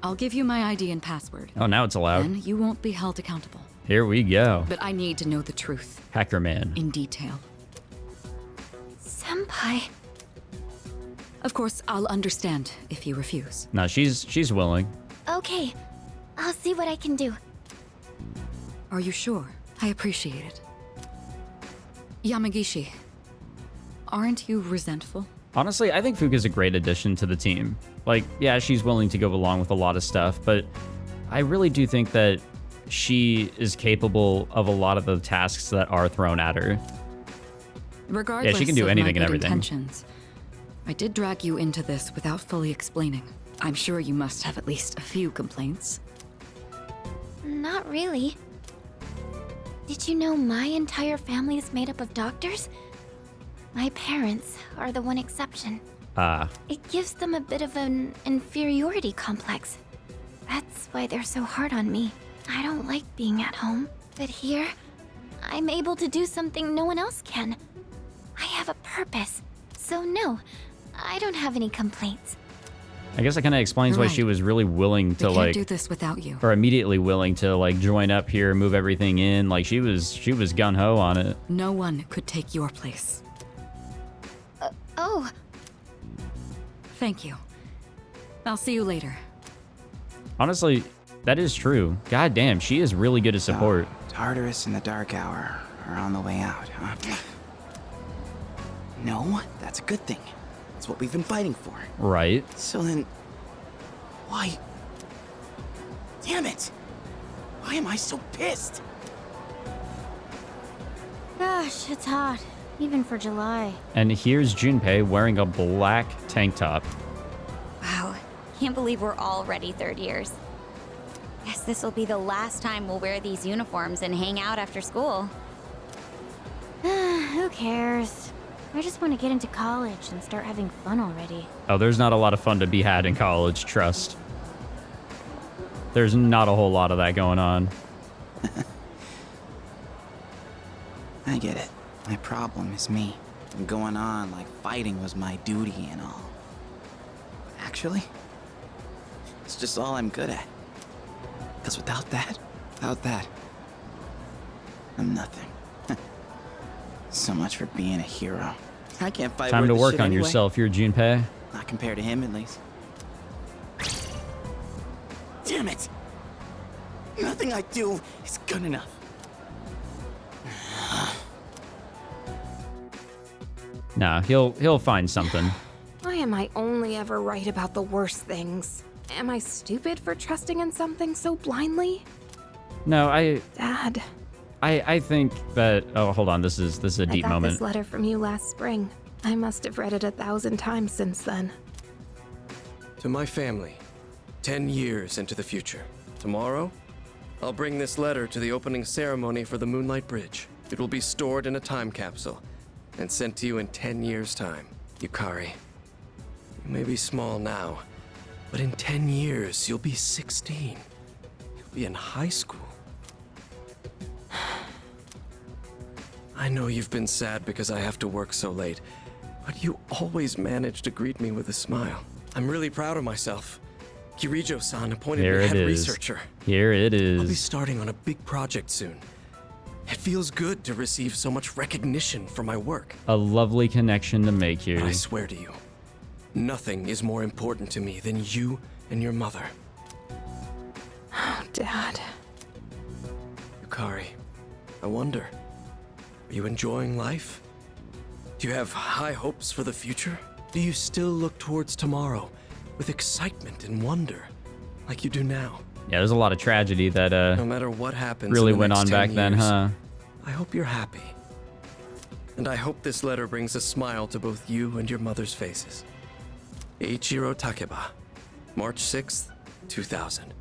C: I'll give you my ID and password.
A: Oh, now it's allowed.
C: Then you won't be held accountable.
A: Here we go.
C: But I need to know the truth.
A: Hacker man.
C: In detail.
D: Senpai.
C: Of course, I'll understand if you refuse.
A: No, she's willing.
D: Okay, I'll see what I can do.
C: Are you sure? I appreciate it. Yamagishi, aren't you resentful?
A: Honestly, I think Fuka's a great addition to the team. Like, yeah, she's willing to go along with a lot of stuff, but I really do think that she is capable of a lot of the tasks that are thrown at her.
C: Regardless
A: Yeah, she can do
C: of
A: anything
C: my
A: and
C: good
A: everything.
C: intentions, I did drag you into this without fully explaining. I'm sure you must have at least a few complaints.
D: Not really. Did you know my entire family is made up of doctors? My parents are the one exception. It gives them a bit of an inferiority complex. That's why they're so hard on me. I don't like being at home, but here, I'm able to do something no one else can. I have a purpose, so no, I don't have any complaints.
A: I guess that kind of explains why
C: Right.
A: she was really willing to
C: We
A: like,
C: can't do this without you.
A: or immediately willing to like join up here, move everything in. Like she was gun ho on it.
C: No one could take your place.
D: Oh,
C: Thank you. I'll see you later.
A: Honestly, that is true. God damn, she is really good at support.
G: Tartarus and the Dark Hour are on the way out, huh? No, that's a good thing. That's what we've been fighting for.
A: Right.
G: So then, why? Damn it! Why am I so pissed?
D: gosh, it's hot, even for July.
A: And here's Junpei wearing a black tank top.
L: Wow, can't believe we're already third years. Guess this will be the last time we'll wear these uniforms and hang out after school.
D: Who cares? I just want to get into college and start having fun already.
A: Oh, there's not a lot of fun to be had in college, trust. There's not a whole lot of that going on.
G: I get it. My problem is me. I'm going on like fighting was my duty and all. Actually, it's just all I'm good at. Because without that, I'm nothing. So much for being a hero. I can't fight
A: Time
G: worth
A: to
G: the
A: work
G: shit
A: on
G: anyway.
A: yourself here, Junpei.
G: Not compared to him, at least. Damn it! Nothing I do is good enough.
A: Nah, he'll find something.
I: Why am I only ever right about the worst things? Am I stupid for trusting in something so blindly?
A: No,
I: Dad,
A: I think that. Oh, hold on. This is a
I: I
A: deep
I: got
A: moment.
I: this letter from you last spring. I must have read it 1,000 times since then.
B: To my family, 10 years into the future. Tomorrow, I'll bring this letter to the opening ceremony for the Moonlight Bridge. It will be stored in a time capsule and sent to you in 10 years' time. Yukari, you may be small now, but in 10 years, you'll be 16. You'll be in high school. I know you've been sad because I have to work so late, but you always manage to greet me with a smile. I'm really proud of myself. Kirijo-san appointed
A: Here
B: me
A: it
B: head
A: is.
B: researcher.
A: Here it
B: I'll be
A: is.
B: starting on a big project soon. It feels good to receive so much recognition for my work.
A: A lovely connection to make
B: But I
A: here.
B: swear to you, nothing is more important to me than you and your mother.
H: Oh, Dad.
M: Yukari, I wonder, are you enjoying life? Do you have high hopes for the future? Do you still look towards tomorrow with excitement and wonder, like you do now?
A: Yeah, there's a lot of tragedy that
M: no matter what happens
A: really
M: in the
A: went
M: next
A: on
M: 10
A: back then,
M: years,
A: huh?
M: I hope you're happy. And I hope this letter brings a smile to both you and your mother's faces. Eiichiro Takeba, March 6th, 2000.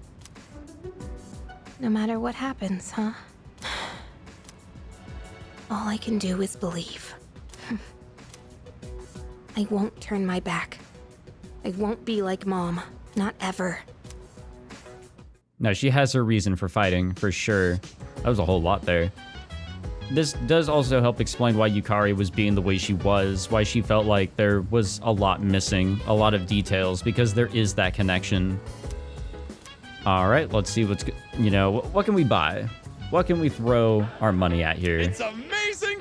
I: No matter what happens, huh? All I can do is believe. I won't turn my back. I won't be like Mom. Not ever.
A: No, she has her reason for fighting, for sure. That was a whole lot there. This does also help explain why Yukari was being the way she was, why she felt like there was a lot missing, a lot of details, because there is that connection. All right, let's see what's, you know, what can we buy? What can we throw our money at here?
N: It's amazing.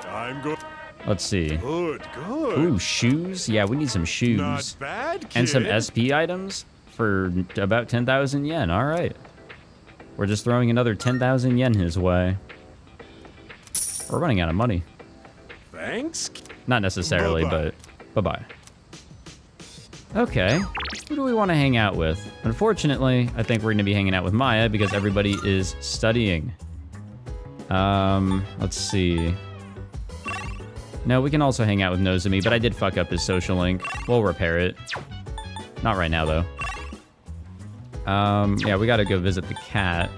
N: I'm good.
A: Let's see.
N: Good, good.
A: Ooh, shoes? Yeah, we need some shoes.
N: Not bad, kid.
A: And some SP items for about 10,000 yen. All right. We're just throwing another 10,000 yen his way. We're running out of money.
N: Thanks.
A: Not necessarily,
N: Bye-bye.
A: but bye-bye. Okay. Who do we want to hang out with? Unfortunately, I think we're going to be hanging out with Maya because everybody is studying. Let's see. No, we can also hang out with Nozomi, but I did fuck up his social link. We'll repair it. Not right now, though. Yeah, we gotta go visit the cat.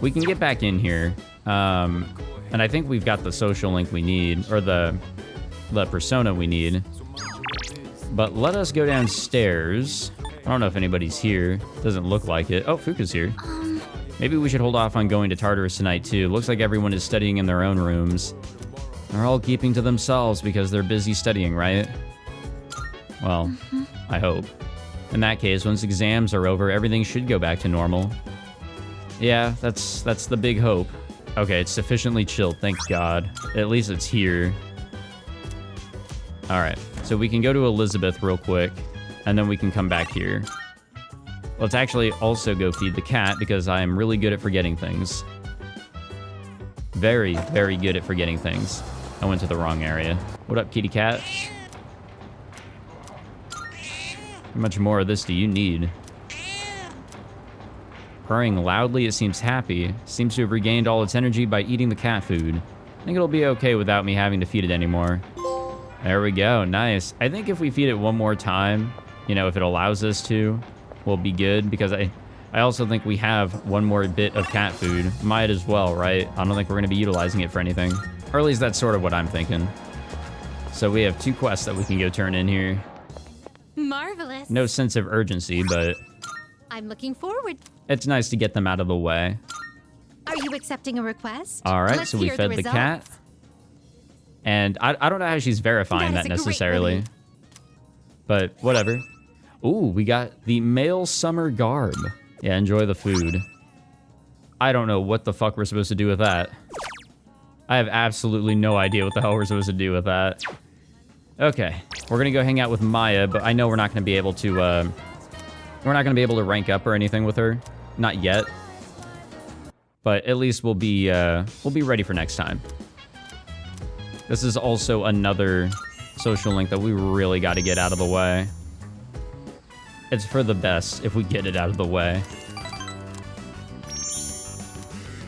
A: We can get back in here. And I think we've got the social link we need, or the persona we need. But let us go downstairs. I don't know if anybody's here. Doesn't look like it. Oh, Fuka's here. Maybe we should hold off on going to Tartarus tonight, too. Looks like everyone is studying in their own rooms. They're all keeping to themselves because they're busy studying, right? Well, I hope. In that case, once exams are over, everything should go back to normal. Yeah, that's the big hope. Okay, it's sufficiently chilled, thank God. At least it's here. Alright, so we can go to Elizabeth real quick, and then we can come back here. Let's actually also go feed the cat, because I am really good at forgetting things. Very, very good at forgetting things. I went to the wrong area. What up, kitty cat? How much more of this do you need? Purring loudly, it seems happy. Seems to have regained all its energy by eating the cat food. I think it'll be okay without me having to feed it anymore. There we go, nice. I think if we feed it one more time, you know, if it allows us to, we'll be good, because I also think we have one more bit of cat food. Might as well, right? I don't think we're gonna be utilizing it for anything. Or at least that's sort of what I'm thinking. So we have 2 quests that we can go turn in here.
D: Marvelous.
A: No sense of urgency, but
D: I'm looking forward.
A: it's nice to get them out of the way.
D: Are you accepting a request?
A: All right,
D: Let's
A: so we
D: hear
A: fed the cat.
D: results.
A: And I don't know how she's verifying
D: That
A: that
D: is a great
A: necessarily.
D: relief.
A: But whatever. Ooh, we got the male summer garb. Yeah, enjoy the food. I don't know what the fuck we're supposed to do with that. I have absolutely no idea what the hell we're supposed to do with that. Okay, we're gonna go hang out with Maya, but I know we're not gonna be able to, rank up or anything with her. Not yet. But at least we'll be ready for next time. This is also another social link that we really got to get out of the way. It's for the best if we get it out of the way.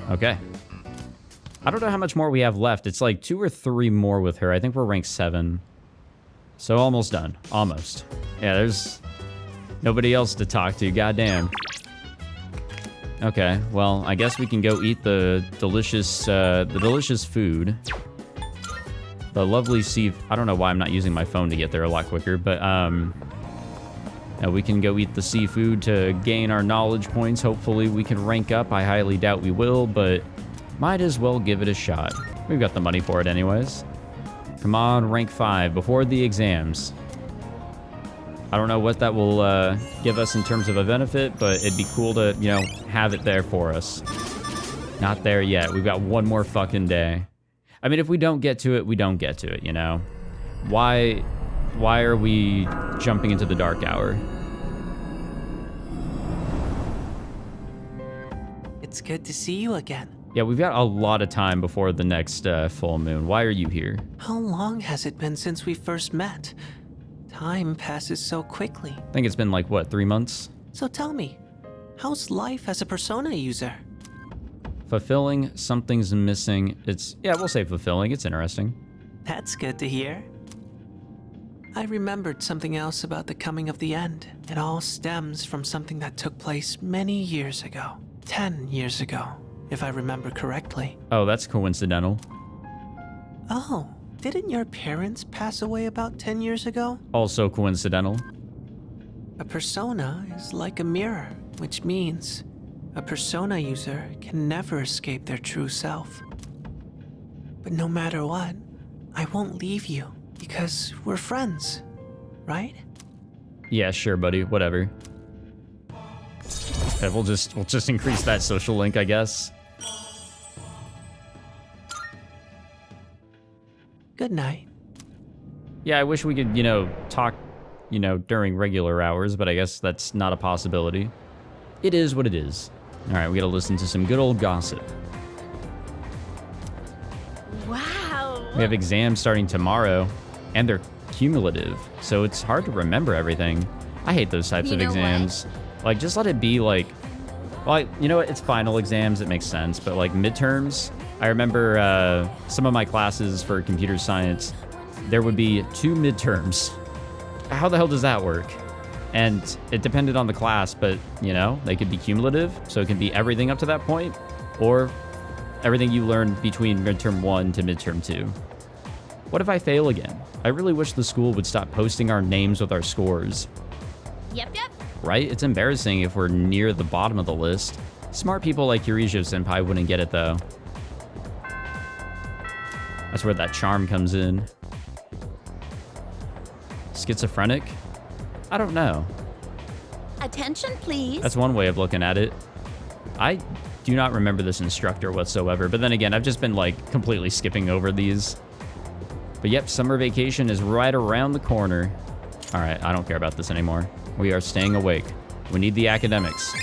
A: Okay. I don't know how much more we have left. It's like 2 or 3 more with her. I think we're ranked 7. So almost done. Almost. Yeah, there's nobody else to talk to. Goddamn. Okay, well, I guess we can go eat the delicious food. The lovely sea... I don't know why I'm not using my phone to get there a lot quicker, but, we can go eat the seafood to gain our knowledge points. Hopefully we can rank up. I highly doubt we will, but might as well give it a shot. We've got the money for it anyways. Come on, rank 5 before the exams. I don't know what that will give us in terms of a benefit, but it'd be cool to, you know, have it there for us. Not there yet. We've got 1 more fucking day. I mean, if we don't get to it, we don't get to it, you know? Why are we jumping into the dark hour?
O: It's good to see you again.
A: Yeah, we've got a lot of time before the next full moon. Why are you here?
O: How long has it been since we first met? Time passes so quickly.
A: I think it's been like, what, 3 months?
O: So tell me, how's life as a Persona user?
A: Fulfilling, something's missing. Yeah, we'll say fulfilling. It's interesting.
O: That's good to hear. I remembered something else about the coming of the end. It all stems from something that took place many years ago. 10 years ago, if I remember correctly.
A: Oh, that's coincidental.
O: Oh, didn't your parents pass away about 10 years ago?
A: Also coincidental.
O: A persona is like a mirror, which means a persona user can never escape their true self. But no matter what, I won't leave you because we're friends, right?
A: Yeah, sure, buddy. Whatever. Okay, we'll just increase that social link, I guess.
O: Good night.
A: Yeah, I wish we could, talk, during regular hours, but I guess that's not a possibility. It is what it is. All right, we gotta listen to some good old gossip.
D: Wow.
A: We have exams starting tomorrow, and they're cumulative, so it's hard to remember everything. I hate those types of exams. Like, just let it be like, well, you know what? It's final exams. It makes sense, but like midterms, I remember some of my classes for computer science, there would be 2 midterms. How the hell does that work? And it depended on the class, but, they could be cumulative, so it can be everything up to that point, or everything you learned between midterm 1 to midterm 2. What if I fail again? I really wish the school would stop posting our names with our scores.
D: Yep.
A: Right? It's embarrassing if we're near the bottom of the list. Smart people like Yurijo-senpai wouldn't get it, though. That's where that charm comes in. Schizophrenic? I don't know.
D: Attention, please.
A: That's one way of looking at it. I do not remember this instructor whatsoever, but then again, I've just been like completely skipping over these. But yep, summer vacation is right around the corner. All right, I don't care about this anymore. We are staying awake. We need the academics.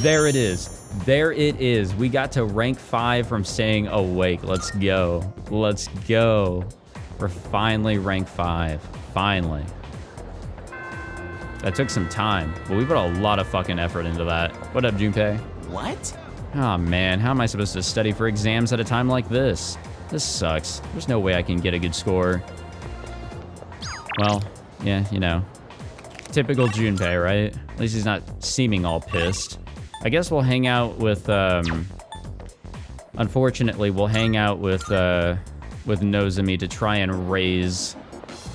A: There it is. There it is. We got to rank 5 from staying awake. Let's go. Let's go. We're finally rank 5. Finally. That took some time, but we put a lot of fucking effort into that. What up, Junpei?
G: What?
A: Oh man, how am I supposed to study for exams at a time like this? This sucks. There's no way I can get a good score. Well, yeah, typical Junpei, right? At least he's not seeming all pissed. I guess we'll hang out with, unfortunately, we'll hang out with Nozomi to try and raise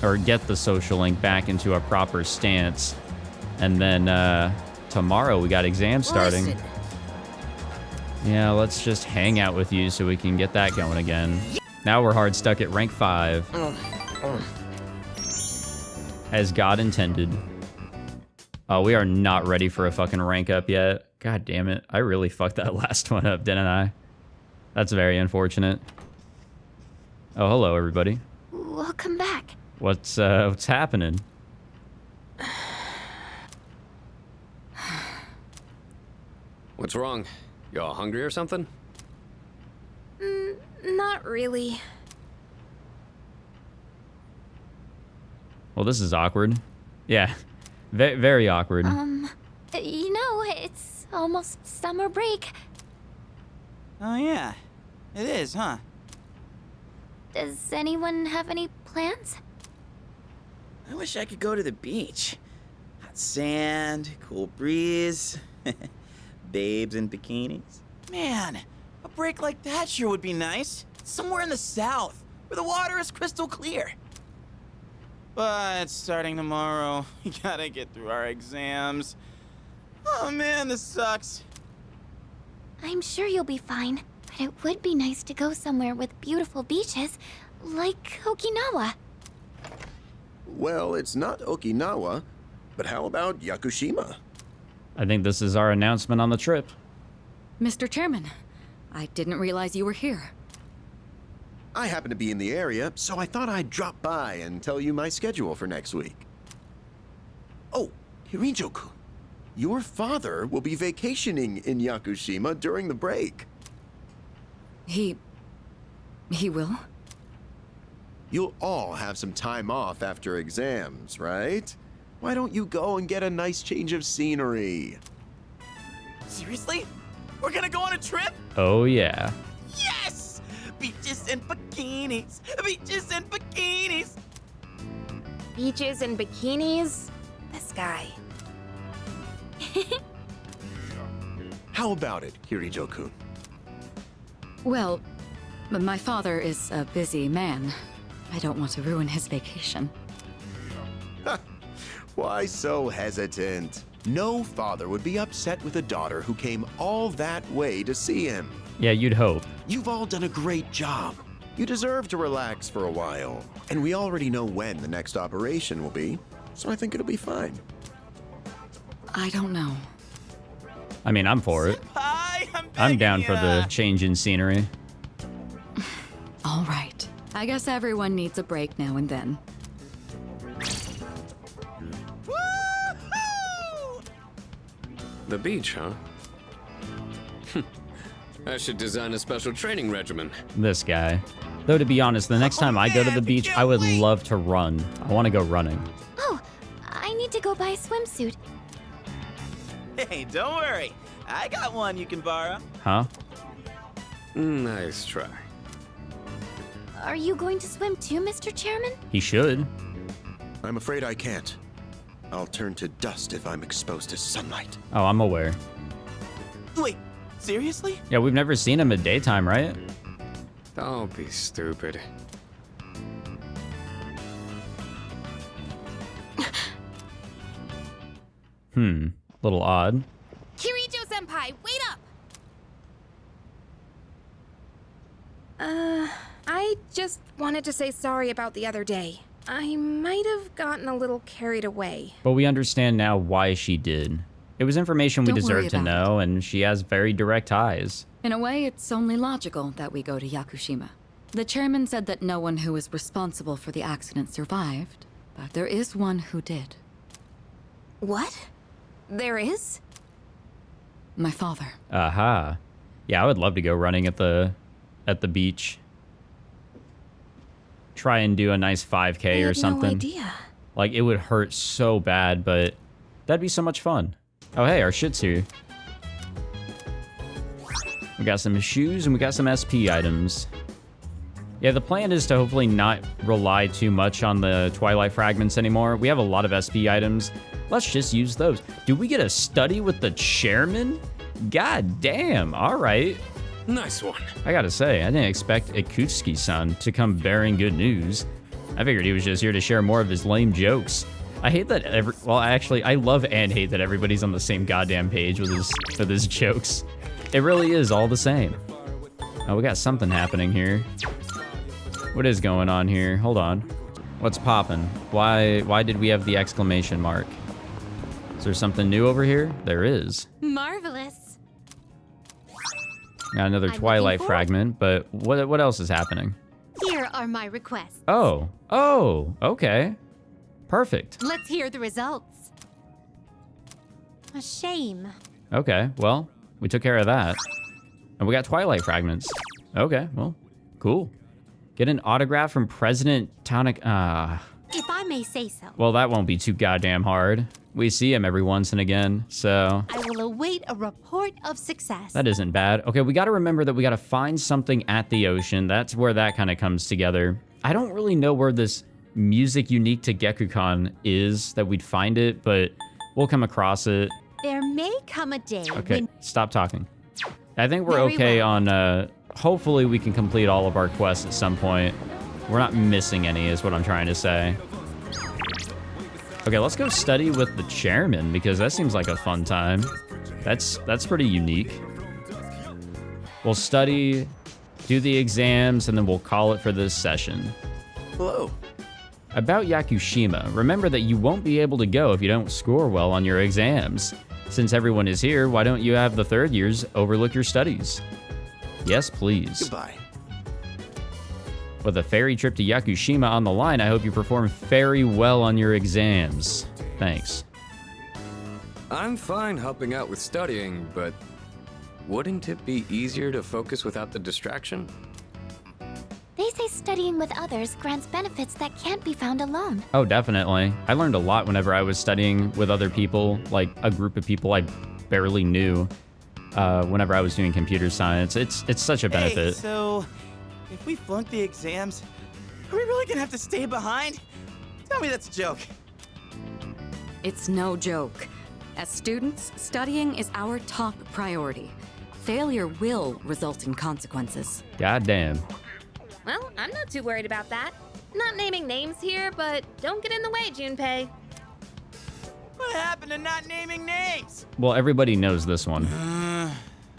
A: or get the social link back into a proper stance. And then tomorrow we got exams starting.
H: Listen.
A: Yeah, let's just hang out with you so we can get that going again. Now we're hard stuck at rank 5. As God intended. Oh, we are not ready for a fucking rank up yet. God damn it. I really fucked that last one up, didn't I? That's very unfortunate. Oh, hello, everybody.
D: Welcome back.
A: What's happening?
B: What's wrong? You all hungry or something?
I: Not really.
A: Well, this is awkward. Yeah, very awkward.
D: It's almost summer break.
G: Oh yeah, it is, huh?
D: Does anyone have any plans?
G: I wish I could go to the beach. Hot sand, cool breeze, babes in bikinis. Man, a break like that sure would be nice. Somewhere in the south, where the water is crystal clear. But starting tomorrow, we gotta get through our exams. Oh man, this sucks.
D: I'm sure you'll be fine, but it would be nice to go somewhere with beautiful beaches, like Okinawa.
J: Well, it's not Okinawa, but how about Yakushima?
A: I think this is our announcement on the trip.
C: Mr. Chairman, I didn't realize you were here.
J: I happen to be in the area, so I thought I'd drop by and tell you my schedule for next week. Oh, Hirijo-kun, your father will be vacationing in Yakushima during the break.
C: He will?
J: You'll all have some time off after exams, right? Why don't you go and get a nice change of scenery?
G: Seriously? We're gonna go on a trip?
A: Oh, yeah.
G: Yes! Beaches and bikinis! Beaches and bikinis!
I: Beaches and bikinis? This guy.
J: How about it, Kirijo-kun?
C: Well, my father is a busy man. I don't want to ruin his vacation.
J: Why so hesitant? No father would be upset with a daughter who came all that way to see him.
A: Yeah, you'd hope.
J: You've all done a great job. You deserve to relax for a while. And we already know when the next operation will be, so I think it'll be fine.
C: I don't know.
A: I mean, I'm for it. I'm down for the change in scenery.
C: All right. I guess everyone needs a break now and then.
B: The beach, huh? I should design a special training regimen.
A: This guy. Though, to be honest, the next time I go to the beach, I would love to run. I want to go running.
D: Oh, I need to go buy a swimsuit.
G: Hey, don't worry. I got one you can borrow.
A: Huh?
B: Nice try.
D: Are you going to swim too, Mr. Chairman?
A: He should.
J: I'm afraid I can't. I'll turn to dust if I'm exposed to sunlight.
A: Oh, I'm aware.
G: Wait, seriously?
A: Yeah, we've never seen him at daytime, right?
B: Don't be stupid.
A: Little odd.
I: Kirijo-senpai, wait up! I just wanted to say sorry about the other day. I might have gotten a little carried away.
A: But we understand now why she did. It was information we
C: Don't worry
A: deserved to
C: about
A: know, and she has very direct ties.
C: In a way, it's only logical that we go to Yakushima. The chairman said that no one who was responsible for the accident survived, but there is one who did.
I: What? There is?
C: My father.
A: Aha. Yeah, I would love to go running at the beach. Try and do a nice 5K or something.
I: No idea.
A: Like, it would hurt so bad, but that'd be so much fun. Oh, hey, our shit's here. We got some shoes and we got some SP items. Yeah, the plan is to hopefully not rely too much on the Twilight Fragments anymore. We have a lot of SP items. Let's just use those. Do we get a study with the chairman? God damn, all right.
B: Nice one.
A: I gotta say, I didn't expect Ikutsuki-san to come bearing good news. I figured he was just here to share more of his lame jokes. I hate that I love and hate that everybody's on the same goddamn page with his jokes. It really is all the same. Oh, we got something happening here. What is going on here? Hold on. What's poppin'? Why did we have the exclamation mark? Is there something new over here? There is.
D: Marvelous.
A: Got another Twilight fragment, but what else is happening?
D: Here are my requests.
A: Oh, okay. Perfect.
D: Let's hear the results. A shame.
A: Okay, well, we took care of that. And we got Twilight fragments. Okay, well, cool. Get an autograph from President Tonic.
D: If I may say so.
A: Well, that won't be too goddamn hard. We see him every once and again, so
D: I will await a report of success.
A: that isn't bad. Okay, we got to remember that we got to find something at the ocean. That's where that kind of comes together. I don't really know where this music unique to Gekukan is that we'd find it, but we'll come across it.
D: There may come a day
A: Okay,
D: when...
A: stop talking. I think we're
D: Very
A: okay
D: well.
A: on, hopefully we can complete all of our quests at some point. We're not missing any is what I'm trying to say. Okay, let's go study with the chairman because that seems like a fun time. That's pretty unique. We'll study, do the exams, and then we'll call it for this session.
M: Hello.
A: About Yakushima, remember that you won't be able to go if you don't score well on your exams. Since everyone is here, why don't you have the third years overlook your studies? Yes, please.
J: Goodbye.
A: With a ferry trip to Yakushima on the line, I hope you perform very well on your exams. Thanks.
B: I'm fine helping out with studying, but wouldn't it be easier to focus without the distraction?
D: They say studying with others grants benefits that can't be found alone.
A: Oh, definitely. I learned a lot whenever I was studying with other people, like a group of people I barely knew. Whenever I was doing computer science, it's such a benefit.
G: Hey, so if we flunk the exams, are we really gonna have to stay behind? Tell me that's a joke.
C: It's no joke. As students, studying is our top priority. Failure will result in consequences.
A: Goddamn.
I: Well, I'm not too worried about that. Not naming names here, but don't get in the way, Junpei.
G: What happened to not naming names?
A: Well, everybody knows this one.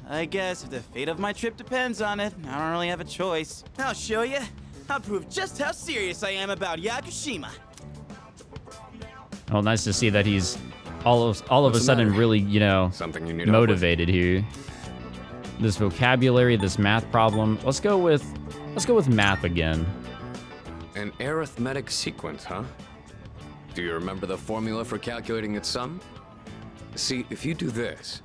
G: I guess if the fate of my trip depends on it, I don't really have a choice. I'll show you. I'll prove just how serious I am about Yakushima.
A: Well, nice to see that he's all of a sudden really, you know,
B: Something you need
A: motivated here. This vocabulary, this math problem. Let's go with math again.
B: An arithmetic sequence, huh? Do you remember the formula for calculating its sum? See, if you do this...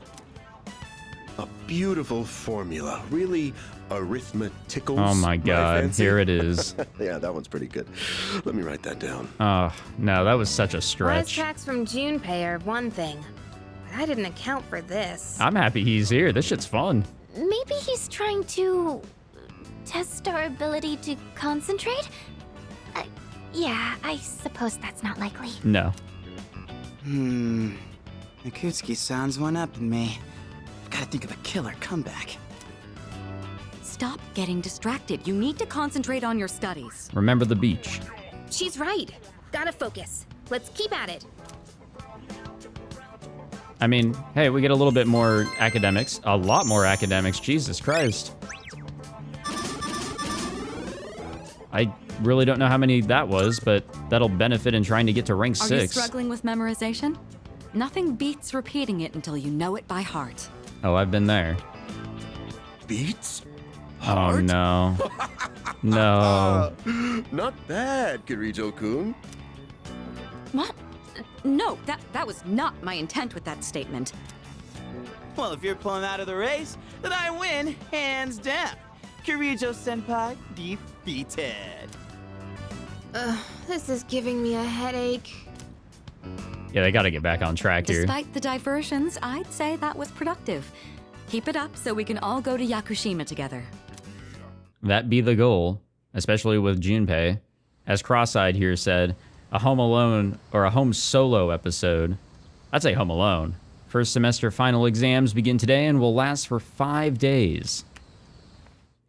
J: A beautiful formula. Really arithmetical.
A: Oh my god, here it is.
J: Yeah, that one's pretty good. Let me write that down.
A: Oh, no, that was such a
I: Wise
A: stretch.
I: tracks from Junpei are one thing, but I didn't account for this.
A: I'm happy he's here. This shit's fun.
D: Maybe he's trying to test our ability to concentrate? Yeah, I suppose that's not likely.
A: No.
G: Akutsuki-san's one up in me. I've gotta think of a killer comeback.
C: Stop getting distracted. You need to concentrate on your studies.
A: Remember the beach.
I: She's right. Gotta focus. Let's keep at it.
A: I mean, hey, we get a little bit more academics. A lot more academics. Jesus Christ. I really don't know how many that was, but that'll benefit in trying to get to rank 6.
C: Are you struggling with memorization? Nothing beats repeating it until you know it by heart.
A: Oh, I've been there.
J: Beats?
A: Oh, no. No.
J: Not bad, Kirijo-kun.
C: What? No, that was not my intent with that statement.
G: Well, if you're pulling out of the race, then I win, hands down. Kirijo-senpai defeated.
I: This is giving me a headache.
A: Yeah, they gotta get back on track here.
C: Despite the diversions, I'd say that was productive. Keep it up so we can all go to Yakushima together.
A: That be the goal, especially with Junpei. As Cross-Eyed here said, a Home Alone or a Home Solo episode. I'd say Home Alone. First semester final exams begin today and will last for 5 days.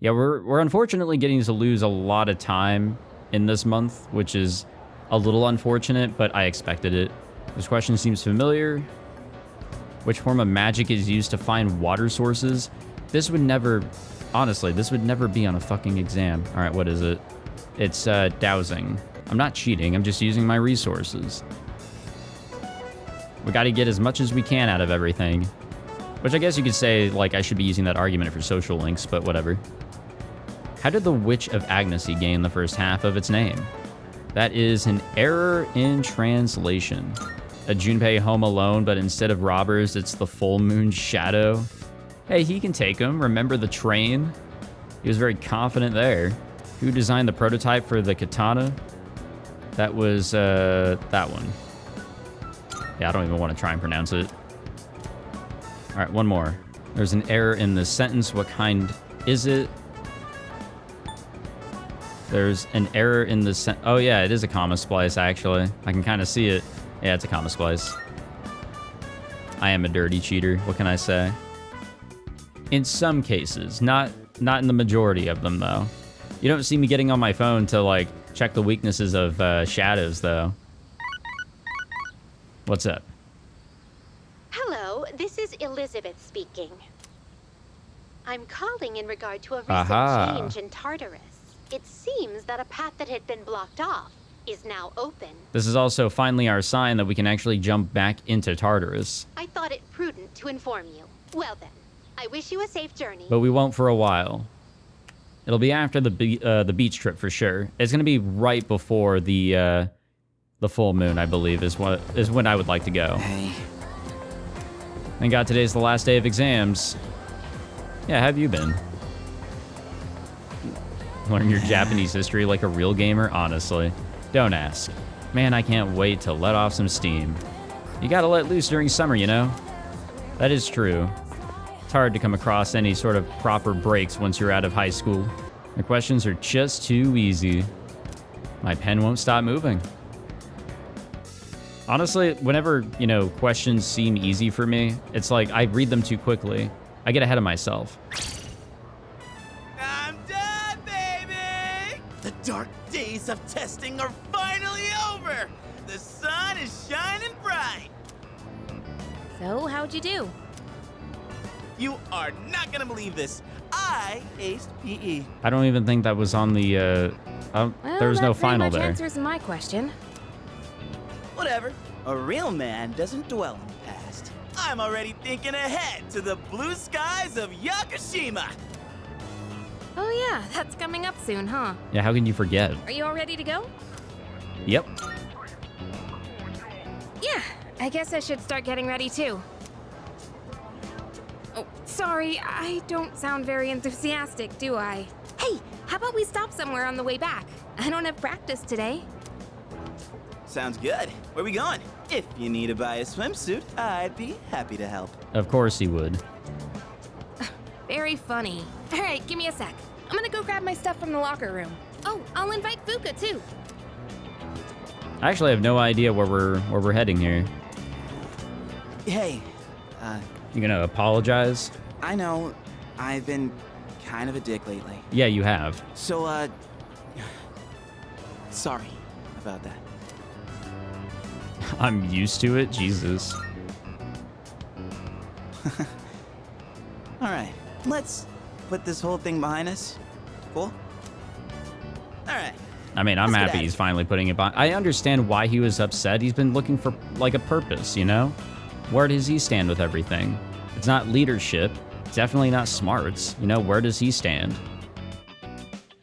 A: Yeah, we're unfortunately getting to lose a lot of time in this month, which is a little unfortunate, but I expected it. This question seems familiar. Which form of magic is used to find water sources? This would never, honestly, this would never be on a fucking exam. All right, what is it? It's dowsing. I'm not cheating, I'm just using my resources. We gotta get as much as we can out of everything. Which I guess you could say, like, I should be using that argument for social links, but whatever. How did the Witch of Agnesy gain the first half of its name? That is an error in translation. A Junpei Home Alone, but instead of robbers, it's the full moon shadow. Hey, he can take them. Remember the train? He was very confident there. Who designed the prototype for the katana? That was, that one. Yeah, I don't even want to try and pronounce it. All right, one more. There's an error in the sentence. What kind is it? There's an error in the oh yeah, it is a comma splice, actually. I can kind of see it. Yeah, it's a comma splice. I am a dirty cheater. What can I say? In some cases, not in the majority of them, though. You don't see me getting on my phone to, like, check the weaknesses of shadows, though. What's up?
P: Hello, this is Elizabeth speaking. I'm calling in regard to a recent
A: Aha.
P: change in Tartarus. It seems that a path that had been blocked off is now open.
A: This is also finally our sign that we can actually jump back into Tartarus.
P: I thought it prudent to inform you. Well then, I wish you a safe journey.
A: But we won't for a while. It'll be after the beach trip for sure. It's gonna be right before the full moon, I believe, is when I would like to go.
G: Hey,
A: Thank God today's the last day of exams. Yeah, how have you been? Learn your Japanese history like a real gamer? Honestly. Don't ask. Man, I can't wait to let off some steam. You gotta let loose during summer, you know? That is true. It's hard to come across any sort of proper breaks once you're out of high school. The questions are just too easy. My pen won't stop moving. Honestly, whenever, you know, questions seem easy for me, it's like I read them too quickly. I get ahead of myself.
Q: I'm done, baby! The dark days of testing are finally over! The sun is shining bright!
I: So, how'd you do?
Q: You are not gonna believe this. I aced PE.
A: I don't even think that was on the,
I: Well,
A: there was no
I: that pretty
A: final
I: much
A: there.
I: answers my question.
Q: Whatever. A real man doesn't dwell in the past. I'm already thinking ahead to the blue skies of Yakushima.
I: Oh yeah, that's coming up soon, huh?
A: Yeah, how can you forget?
I: Are you all ready to go?
A: Yep.
I: Yeah, I guess I should start getting ready too. Oh, sorry, I don't sound very enthusiastic, do I? Hey, how about we stop somewhere on the way back? I don't have practice today.
Q: Sounds good. Where we going? If you need to buy a swimsuit, I'd be happy to help.
A: Of course he would.
I: Very funny. All right, give me a sec. I'm gonna go grab my stuff from the locker room. Oh, I'll invite Fuka too.
A: I actually have no idea where we're heading here.
G: Hey,
A: You gonna apologize?
G: I know I've been kind of a dick lately.
A: Yeah, you have.
G: So, sorry about that.
A: I'm used to it, Jesus.
G: All right, let's put this whole thing behind us. Cool? All right.
A: I mean, I'm
G: Let's get
A: happy
G: at
A: he's
G: it.
A: finally putting it behind. I understand why he was upset. He's been looking for, like, a purpose, you know? Where does he stand with everything? It's not leadership. Definitely not smarts. You know, where does he stand?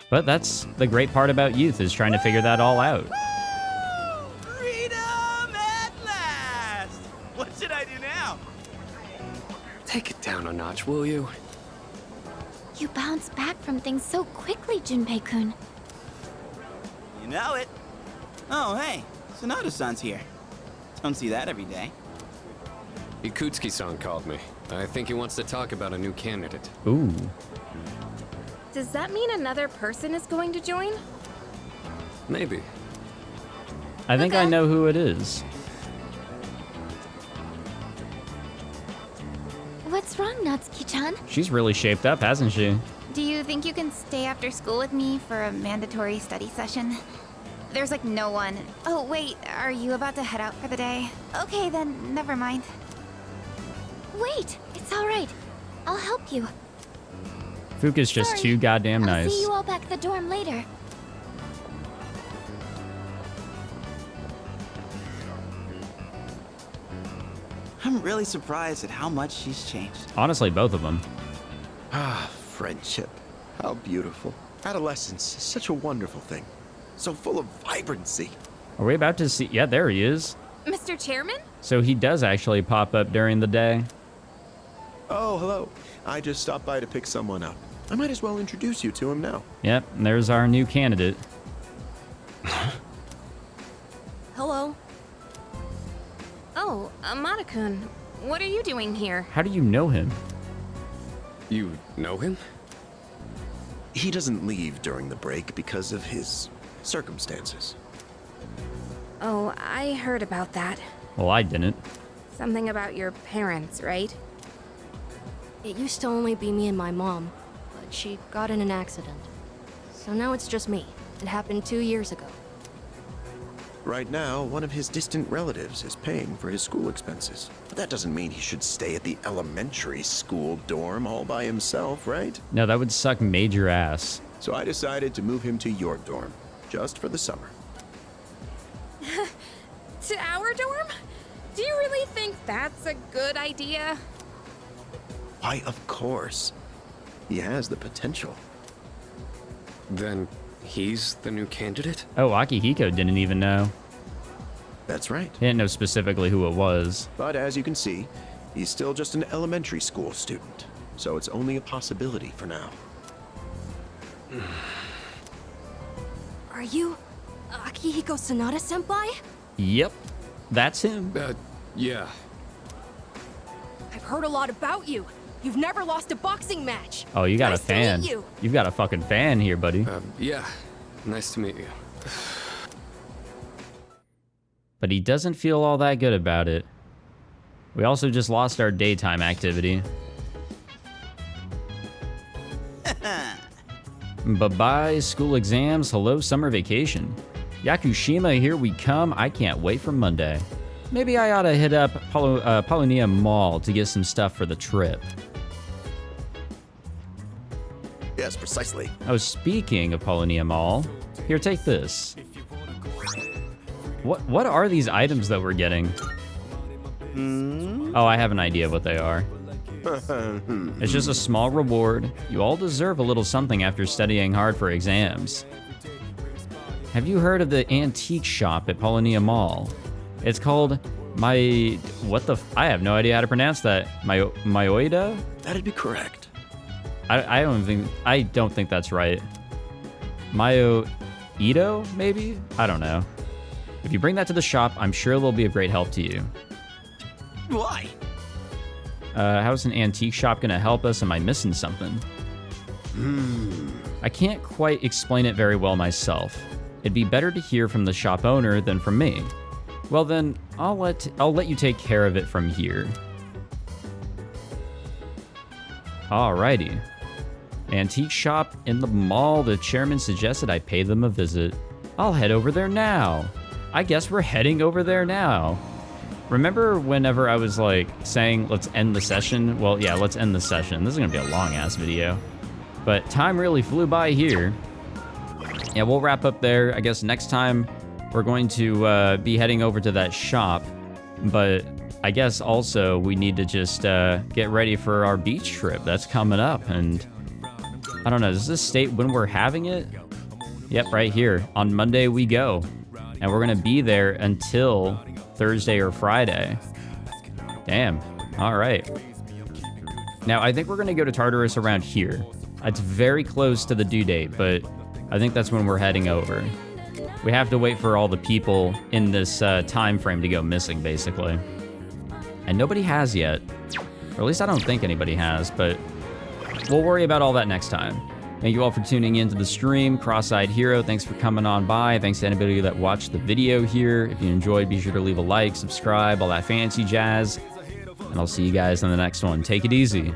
A: But that's the great part about youth, is trying to figure that all out.
Q: Freedom at last! What should I do now?
B: Take it down a notch, will you?
L: You bounce back from things so quickly, Junpei-kun.
Q: You know it.
G: Oh, hey, Sonata-san's here. Don't see that every day.
B: Ikutsuki-san called me. I think he wants to talk about a new candidate.
A: Ooh.
I: Does that mean another person is going to join?
B: Maybe.
A: I think I know who it is.
L: What's wrong, Natsuki-chan?
A: She's really shaped up, hasn't she?
L: Do you think you can stay after school with me for a mandatory study session? There's like no one. Oh, wait, are you about to head out for the day? Okay, then, never mind. Wait, it's all right. I'll help you.
A: Fuka's just
L: Sorry.
A: too goddamn
L: I'll
A: nice.
L: see you all back at the dorm later.
G: I'm really surprised at how much she's changed.
A: Honestly, both of them.
J: Ah, friendship. How beautiful. Adolescence is such a wonderful thing. So full of vibrancy.
A: Are we about to see? Yeah, there he is.
I: Mr. Chairman?
A: So he does actually pop up during the day.
J: Oh, hello. I just stopped by to pick someone up. I might as well introduce you to him now.
A: Yep, and there's our new candidate.
I: Hello. Oh, Amada-kun, what are you doing here?
A: How do you know him?
B: You know him?
J: He doesn't leave during the break because of his circumstances.
I: Oh, I heard about that.
A: Well, I didn't.
I: Something about your parents, right?
R: It used to only be me and my mom, but she got in an accident. So now it's just me. It happened 2 years ago.
J: Right now, one of his distant relatives is paying for his school expenses. But that doesn't mean he should stay at the elementary school dorm all by himself, right?
A: No, that would suck major ass.
J: So I decided to move him to your dorm, just for the summer.
I: To our dorm? Do you really think that's a good idea?
J: Why, of course. He has the potential.
B: Then he's the new candidate?
A: Oh, Akihiko didn't even know.
J: That's right.
A: He didn't know specifically who it was.
J: But as you can see, He's still just an elementary school student, so it's only a possibility for now.
R: Are you Akihiko Sanada-senpai?
A: Yep, that's him.
B: Yeah.
R: I've heard a lot about you. You've never lost a boxing match.
A: Oh, you got
R: Nice
A: a fan.
R: To meet you.
A: You've got a fucking fan here, buddy.
B: Yeah. Nice to meet you.
A: But he doesn't feel all that good about it. We also just lost our daytime activity. Bye-bye, school exams. Hello, summer vacation. Yakushima, here we come. I can't wait for Monday. Maybe I ought to hit up Polonia Mall to get some stuff for the trip.
J: Yes, precisely.
A: Oh, speaking of Polonia Mall, here, take this. What are these items that we're getting? Oh, I have an idea what they are. It's just a small reward. You all deserve a little something after studying hard for exams. Have you heard of the antique shop at Polonia Mall? It's called I have no idea how to pronounce that. Mayoida?
J: That'd be correct.
A: I don't think that's right. Mayo-Ito, maybe? I don't know. If you bring that to the shop, I'm sure they'll be of great help to you.
Q: Why?
A: How's an antique shop gonna help us? Am I missing something? I can't quite explain it very well myself. It'd be better to hear from the shop owner than from me. Well then, I'll let you take care of it from here. Alrighty. Antique shop in the mall. The chairman suggested I pay them a visit. I'll head over there now. I guess we're heading over there now. Remember whenever I was like saying, let's end the session? Well, yeah, let's end the session. This is gonna be a long ass video, but time really flew by here. Yeah, we'll wrap up there. I guess next time we're going to be heading over to that shop, but I guess also we need to just get ready for our beach trip that's coming up. And I don't know, does this state when we're having it? Yep, right here. On Monday we go. And we're gonna be there until Thursday or Friday. Damn, all right. Now, I think we're gonna go to Tartarus around here. It's very close to the due date, but I think that's when we're heading over. We have to wait for all the people in this time frame to go missing, basically. And nobody has yet. Or at least I don't think anybody has, but we'll worry about all that next time. Thank you all for tuning in to the stream. Cross-Eyed Hero, thanks for coming on by. Thanks to anybody that watched the video here. If you enjoyed, be sure to leave a like, subscribe, all that fancy jazz. And I'll see you guys in the next one. Take it easy.